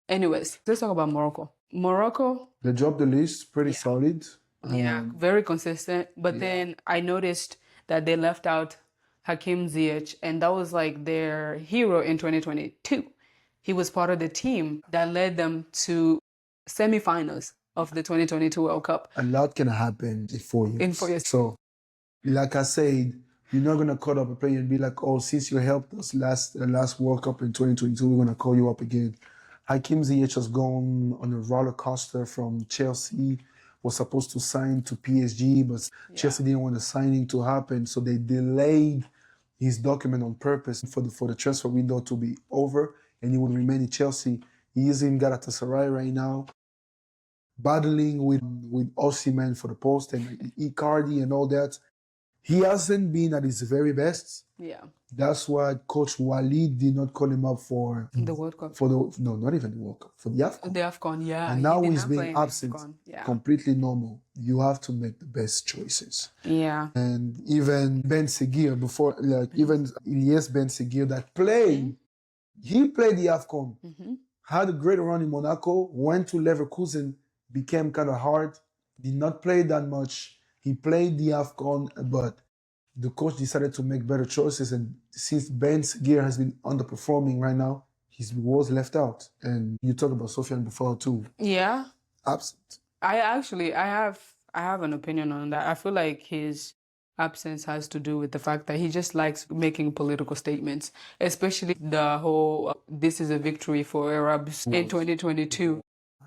Anyways, let's talk about Morocco. Morocco. They dropped the list, pretty solid. Yeah, very consistent. But then I noticed that they left out Hakim Ziyech, and that was like their hero in 2022. He was part of the team that led them to semifinals of the 2022 World Cup. A lot can happen in 4 years. In 4 years. So, like I said, you're not going to call up a player and be like, oh, since you helped us last World Cup in 2022, we're going to call you up again. Hakim Ziyech has gone on a roller coaster from Chelsea, was supposed to sign to PSG, but Chelsea didn't want the signing to happen, so they delayed his document on purpose for the transfer window to be over, and he would remain in Chelsea. He is in Galatasaray right now, battling with Osimhen for the post and Icardi and all that. He hasn't been at his very best. Yeah. That's why Coach Walid did not call him up for the World Cup. No, not even the World Cup, for the AFCON. The AFCON, yeah. And now he's being absent. Completely normal. You have to make the best choices. Yeah. And even Ben Seguir even Ilyes Ben Seguir that played, he played the AFCON, had a great run in Monaco, went to Leverkusen, became kind of hard, did not play that much. He played the AFCON, but the coach decided to make better choices. And since Ben Seguir has been underperforming right now, he was left out. And you talk about Sofiane Boufal too. Yeah. Absent. I have an opinion on that. I feel like his absence has to do with the fact that he just likes making political statements, especially the whole this is a victory for Arabs in 2022.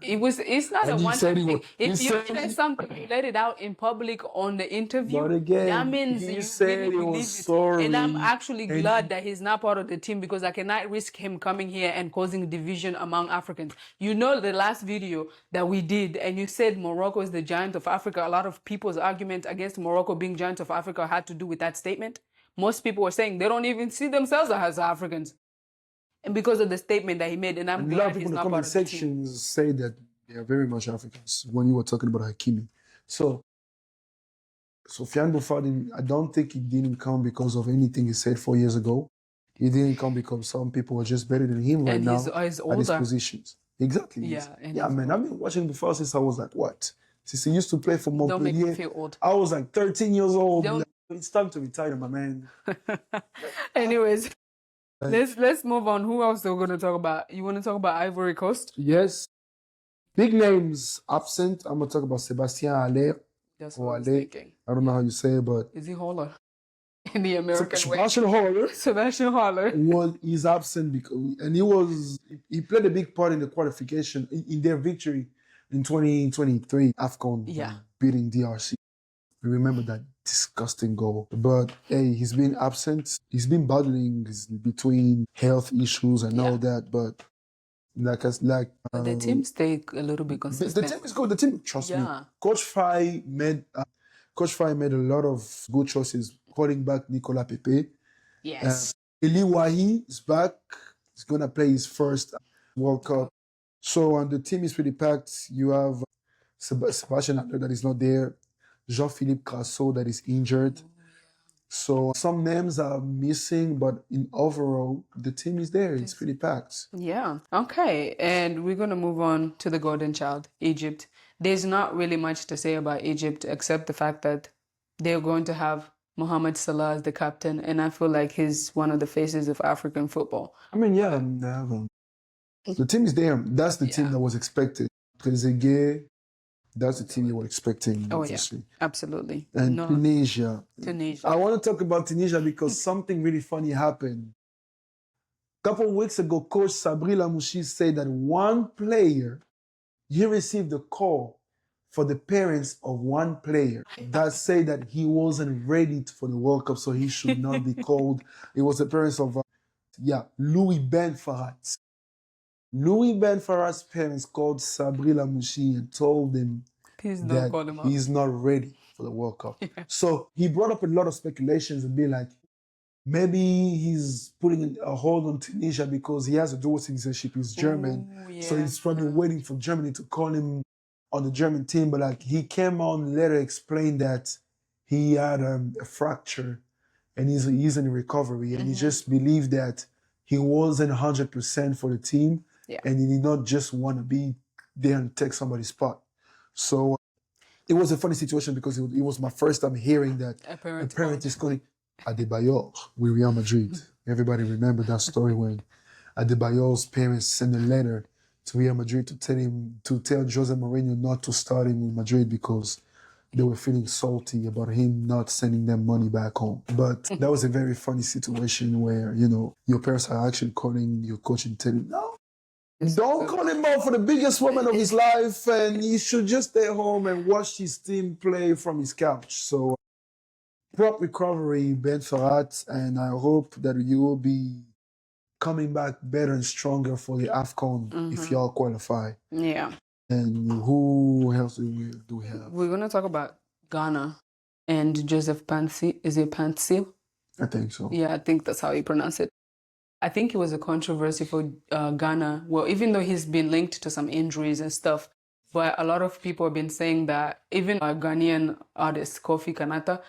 It's not a one-time thing. If you say something, you let it out in public on the interview, but again, that means you really believe it. And I'm actually glad that he's not part of the team because I cannot risk him coming here and causing division among Africans. You know the last video that we did, and you said Morocco is the giant of Africa. A lot of people's argument against Morocco being giant of Africa had to do with that statement. Most people were saying they don't even see themselves as Africans. And because of the statement that he made, and I'm glad he's not part of the team. A lot of people in the comment sections say that they are very much Africans when you were talking about Hakimi. So, Sofiane Boufal, I don't think he didn't come because of anything he said 4 years ago. He didn't come because some people are just better than him right now he's at his positions. Exactly. Yeah, man. I've been watching Boufal since I was like, what? Since he used to play for Montpellier. Don't make me feel old. I was like 13 years old. It's time to retire, my man. Anyways. Let's move on. Who else are we going to talk about? You want to talk about Ivory Coast? Yes. Big names absent. I'm going to talk about Sébastien Haller. That's what I was thinking. I don't know how you say it, but... Is he Haller? In the American way. Sebastian Haller. He's absent because... And he played a big part in the qualification, in their victory in 2023 AFCON, beating DRC. We remember that disgusting goal. But hey, he's been absent. He's been battling between health issues and all that. But But the team stay a little bit the consistent. team is good. The team, trust me. Coach Fry made a lot of good choices, calling back Nicolas Pepe. Yes. Eli Wahi is back. He's gonna play his first World Cup. So the team is pretty packed. You have Sebastian Adler that is not there. Jean-Philippe Crasso that is injured. So some names are missing, but in overall, the team is there. It's pretty packed. Yeah. Okay. And we're going to move on to the golden child, Egypt. There's not really much to say about Egypt except the fact that they're going to have Mohamed Salah as the captain. And I feel like he's one of the faces of African football. I mean, yeah, they have the team is there. That's the team that was expected. Trezeguet, that's the team you were expecting, obviously. Yeah, absolutely. And Tunisia. Tunisia. I want to talk about Tunisia because something really funny happened. A couple of weeks ago, Coach Sabri Lamouchi said that one player, he received a call for the parents of one player that said that he wasn't ready for the World Cup, so he should not be called. It was the parents of, Louis Ben Farhat. Louis Ben Farhat's parents called Sabri Lamouchi and told him that he's not ready for the World Cup. Yeah. So he brought up a lot of speculations and be like, maybe he's putting a hold on Tunisia because he has a dual citizenship. He's German. So he's probably waiting for Germany to call him on the German team. But like he came on later explained that he had a fracture and he's in recovery. And he just believed that he wasn't 100% for the team. Yeah. And he did not just want to be there and take somebody's spot. So it was a funny situation because it was my first time hearing that a parent is calling Adebayor with Real Madrid. Everybody remember that story when Adebayor's parents sent a letter to Real Madrid to tell Jose Mourinho not to start him with Madrid because they were feeling salty about him not sending them money back home. But that was a very funny situation where, your parents are actually calling your coach and telling, no, don't call him out for the biggest moment of his life, and he should just stay home and watch his team play from his couch. So, prompt recovery, Ben Farhat, and I hope that you will be coming back better and stronger for the AFCON if y'all qualify. Yeah. And who else do we have? We're going to talk about Ghana and Joseph Pansy. Is it Pansy? I think so. Yeah, I think that's how you pronounce it. I think it was a controversy for Ghana. Well, even though he's been linked to some injuries and stuff, but a lot of people have been saying that even a Ghanaian artist, Kofi Kanata,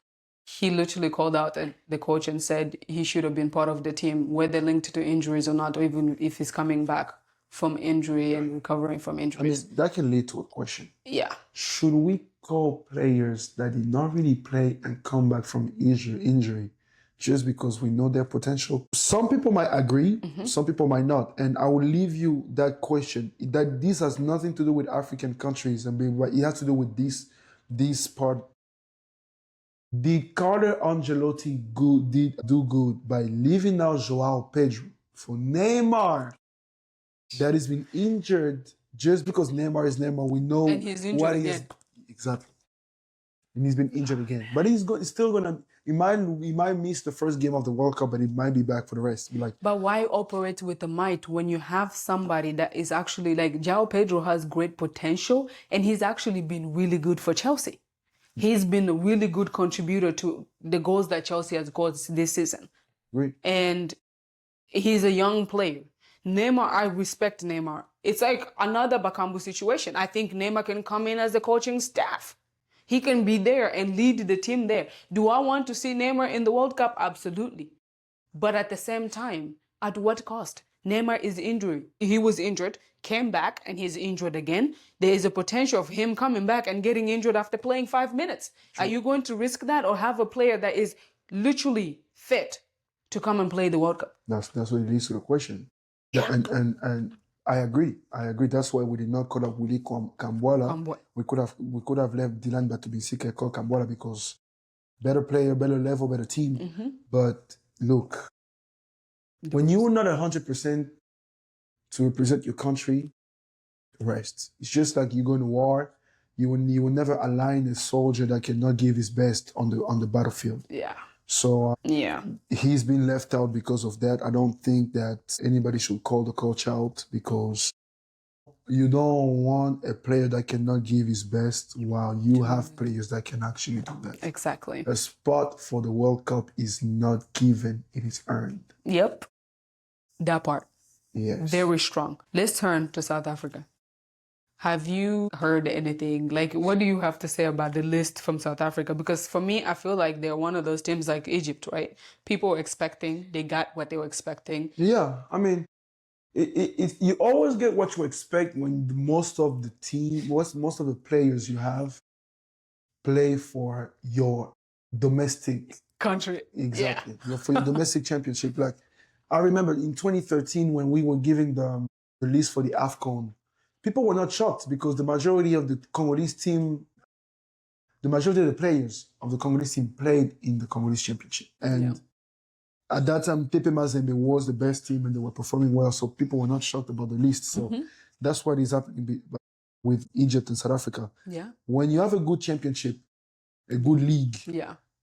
he literally called out the coach and said he should have been part of the team, whether linked to injuries or not, or even if he's coming back from injury and recovering from injuries. I mean, that can lead to a question. Yeah. Should we call players that did not really play and come back from injury just because we know their potential? Some people might agree, some people might not. And I will leave you that question. That this has nothing to do with African countries and being right. It has to do with this part. Did Carlo Ancelotti do good by leaving out Joao Pedro for Neymar that has been injured just because Neymar is Neymar? We know and he's injured again. Exactly. And he's been injured again. But he's still going to... He might miss the first game of the World Cup, but he might be back for the rest. But why operate with the might when you have somebody that is actually like... Joao Pedro has great potential, and he's actually been really good for Chelsea. He's been a really good contributor to the goals that Chelsea has got this season. Great. And he's a young player. Neymar, I respect Neymar. It's like another Bakambu situation. I think Neymar can come in as the coaching staff. He can be there and lead the team there. Do I want to see Neymar in the World Cup? Absolutely. But at the same time, at what cost? Neymar is injured. He was injured, came back, and he's injured again. There is a potential of him coming back and getting injured after playing 5 minutes. True. Are you going to risk that or have a player that is literally fit to come and play the World Cup? That's what it leads to the question. Yeah, and I agree. That's why we did not call up Willie Kambola. We could have left Dylan Batubisika called Kambola because better player, better level, better team. But look, when you're not 100% to represent your country, rest. It's just like you go to war you will never align a soldier that cannot give his best on the battlefield. Yeah. So Yeah. he's been left out because of that. I don't think that anybody should call the coach out, because you don't want a player that cannot give his best while you have players that can actually do that. Exactly. A spot for the World Cup is not given, it is earned. Yep. That part. Yes. Very strong. Let's turn to South Africa. Have you heard anything? Like, what do you have to say about the list from South Africa? Because for me, I feel like they're one of those teams like Egypt, right? People were expecting, they got what they were expecting. Yeah, I mean, you always get what you expect when most of the team, most of the players you have play for your domestic Country. Exactly. Yeah. For your domestic championship. Like, I remember in 2013 when we were giving the list for the AFCON, people were not shocked because the majority of the Congolese team, the majority of the players of the Congolese team played in the Congolese championship. And at that time, Pepe Mazembe was the best team and they were performing well. So people were not shocked about the list. So that's what is happening with Egypt and South Africa. Yeah. When you have a good championship, a good league,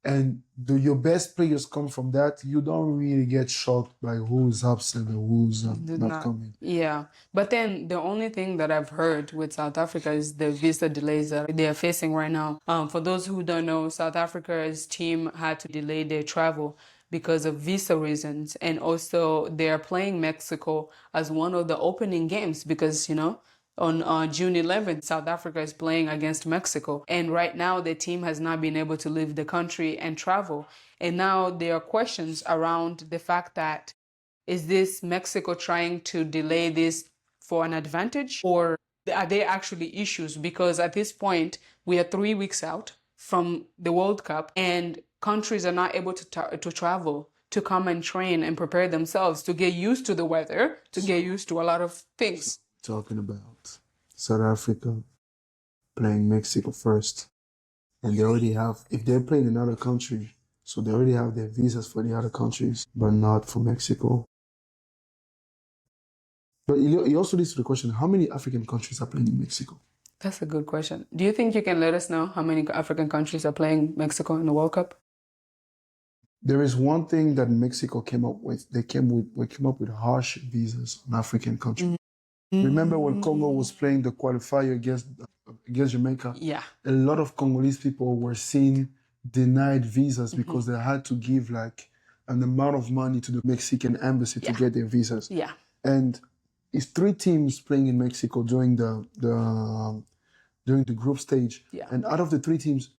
and your best players come from that, you don't really get shocked by who's absent and who's not coming. Yeah. But then the only thing that I've heard with South Africa is the visa delays that they are facing right now. For those who don't know, South Africa's team had to delay their travel because of visa reasons. And also they're playing Mexico as one of the opening games because, you know, on June 11th, South Africa is playing against Mexico. And right now, the team has not been able to leave the country and travel. And now there are questions around the fact that, is this Mexico trying to delay this for an advantage? Or are there actually issues? Because at this point, we are 3 weeks out from the World Cup and countries are not able to travel, to come and train and prepare themselves, to get used to the weather, to get used to a lot of things. Talking about South Africa playing Mexico first, and they already have, if they're playing in another country, so they already have their visas for the other countries, but not for Mexico. But it also leads to the question, how many African countries are playing in Mexico? That's a good question. Do you think you can let us know how many African countries are playing Mexico in the World Cup? There is one thing that Mexico came up with. They came up with harsh visas on African countries. Remember when Congo was playing the qualifier against Jamaica? Yeah. A lot of Congolese people were seen denied visas because they had to give like an amount of money to the Mexican embassy to get their visas. Yeah. And it's 3 teams playing in Mexico during the group stage. Yeah. And out of the 3 teams,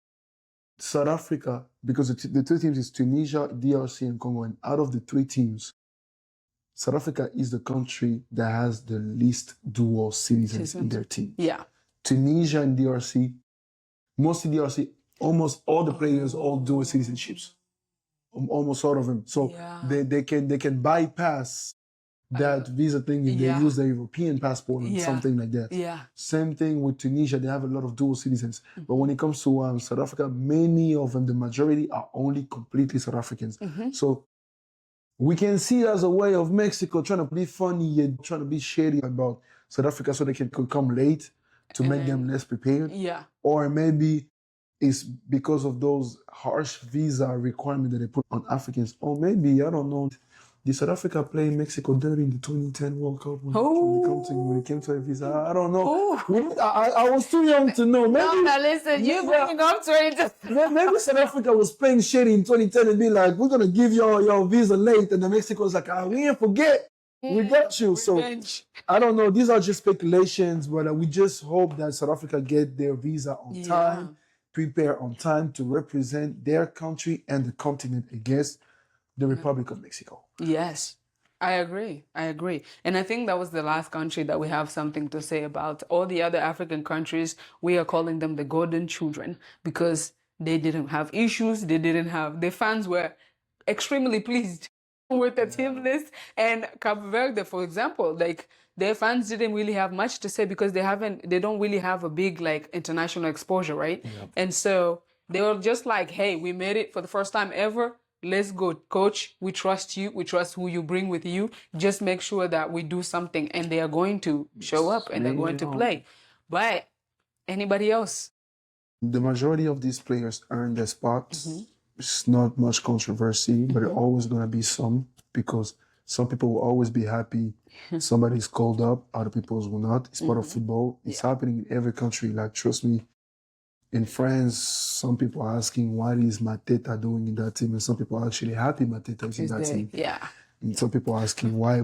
South Africa, because the 2 teams is Tunisia, DRC, and Congo, and out of the 3 teams, South Africa is the country that has the least dual citizens in their team. Yeah. Tunisia and DRC, mostly DRC, almost all the players all dual citizenships. Almost all of them. So they can bypass that visa thing if they use their European passport or something like that. Yeah. Same thing with Tunisia, they have a lot of dual citizens. But when it comes to South Africa, many of them, the majority are only completely South Africans. So we can see it as a way of Mexico trying to be funny and trying to be shady about South Africa so they can come late to make them less prepared. Yeah. Or maybe it's because of those harsh visa requirements that they put on Africans. Or maybe, I don't know, did South Africa play Mexico dirty in the 2010 World Cup when it came to a visa? I don't know. I was too young to know. Maybe, no, listen, you're bringing up 2010. Maybe South Africa was playing shady in 2010 and be like, we're going to give your visa late. And the Mexico's like, we ain't forget. We got you. So, I don't know. These are just speculations, but we just hope that South Africa get their visa on time, prepare on time to represent their country and the continent against the Republic of Mexico. Yes, I agree. And I think that was the last country that we have something to say about. All the other African countries, we are calling them the golden children because they didn't have issues. Their fans were extremely pleased with the team list. And Cape Verde, for example, like their fans didn't really have much to say because they don't really have a big like international exposure, right? Yeah. And so they were just like, hey, we made it for the first time ever. Let's go, coach. We trust you. We trust who you bring with you. Just make sure that we do something. And they are going to show up and they're going to play. But Anybody else? The majority of these players earn their spots. It's not much controversy, but there's always going to be some, because some people will always be happy somebody's called up, other people will not. It's part of football. It's happening in every country. Like, trust me, in France, some people are asking, what is Mateta doing in that team? And some people are actually happy Mateta is in that team. Yeah. And some people are asking why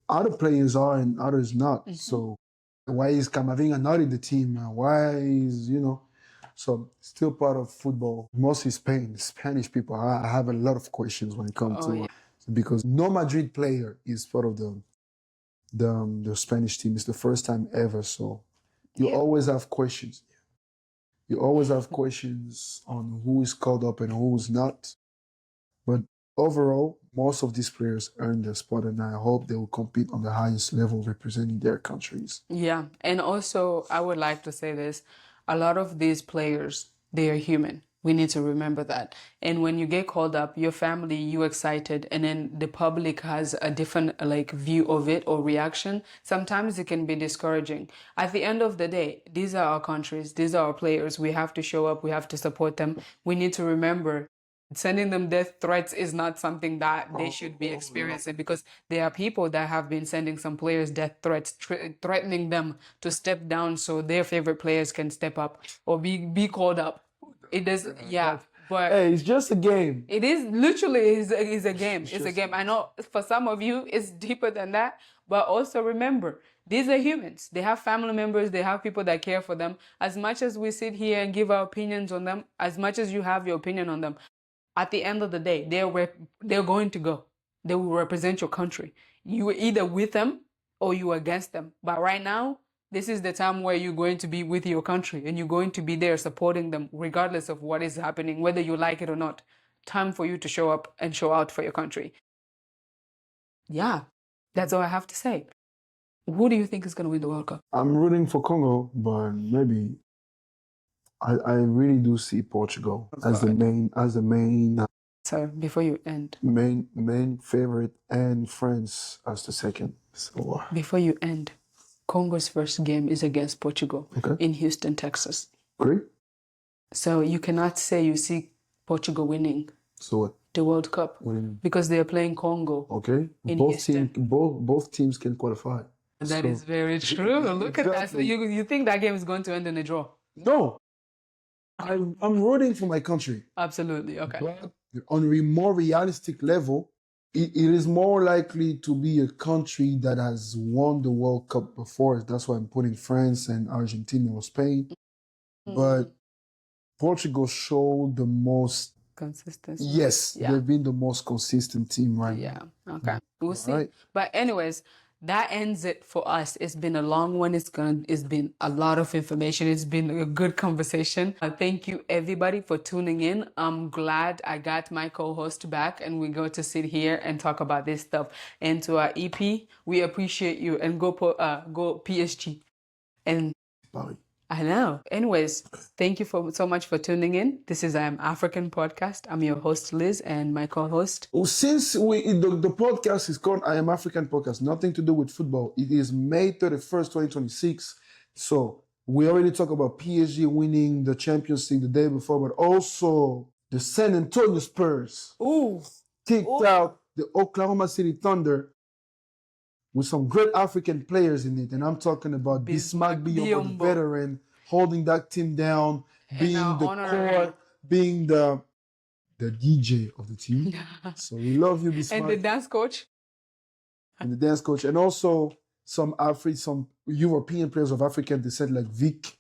other players are and others not. So why is Camavinga not in the team? Why is, so still part of football. Mostly Spain, Spanish people. I have a lot of questions when it comes to because no Madrid player is part of the Spanish team. It's the first time ever. So you always have questions. You always have questions on who is called up and who is not. But overall, most of these players earn their spot, and I hope they will compete on the highest level representing their countries. Yeah. And also, I would like to say this. A lot of these players, they are human. We need to remember that. And when you get called up, your family, you excited, and then the public has a different view of it or reaction. Sometimes it can be discouraging. At the end of the day, these are our countries. These are our players. We have to show up. We have to support them. We need to remember sending them death threats is not something that they should be experiencing, because there are people that have been sending some players death threats, threatening them to step down so their favorite players can step up or be called up. It does, but hey, it's just a game. It is literally is a game. It's a game. I know for some of you it's deeper than that, but also remember, these are humans. They have family members. They have people that care for them. As much as we sit here and give our opinions on them, as much as you have your opinion on them, at the end of the day, they're going to go. They will represent your country. You are either with them or you are against them. But right now, this is the time where you're going to be with your country and you're going to be there supporting them regardless of what is happening, whether you like it or not. Time for you to show up and show out for your country. Yeah, that's all I have to say. Who do you think is going to win the World Cup? I'm rooting for Congo, but maybe I really do see Portugal as the main So before you end, main favorite, and France as the second. So before you end, Congo's first game is against Portugal in Houston, Texas. Great. So you cannot say you see Portugal winning the World Cup because they are playing Congo. Okay. Both teams can qualify. That is very true. Look at that. So you think that game is going to end in a draw? No. I'm rooting for my country. Absolutely. Okay. But on a more realistic level, it is more likely to be a country that has won the World Cup before. That's why I'm putting France and Argentina or Spain. But Portugal showed the most consistency. Yes, they've been the most consistent team right now. Yeah. Okay. We'll see. Right. But anyways, that ends it for us. It's been a long one. It's been a lot of information. It's been a good conversation. Thank you everybody for tuning in. I'm glad I got my co-host back and we go to sit here and talk about this stuff. And to our EP, we appreciate you, and go PSG. And I know. Anyways, thank you so much for tuning in. This is I Am African Podcast. I'm your host, Liz, and my co-host. Since the podcast is called I Am African Podcast, nothing to do with football. It is May 31st, 2026. So we already talked about PSG winning the Champions League the day before, but also the San Antonio Spurs kicked out the Oklahoma City Thunder with some great African players in it. And I'm talking about Bismack Biyombo, the veteran, holding that team down, being the core, being the DJ of the team. So we love you, Bismack. And the dance coach. And also some European players of African descent like Vic,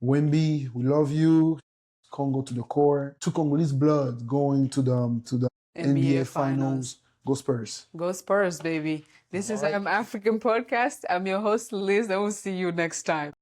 Wemby, we love you. Congo to the core. 2 Congolese blood going to the NBA Finals. Go Spurs. Go Spurs, baby. This is I Am African Podcast. I'm your host, Liz. I will see you next time.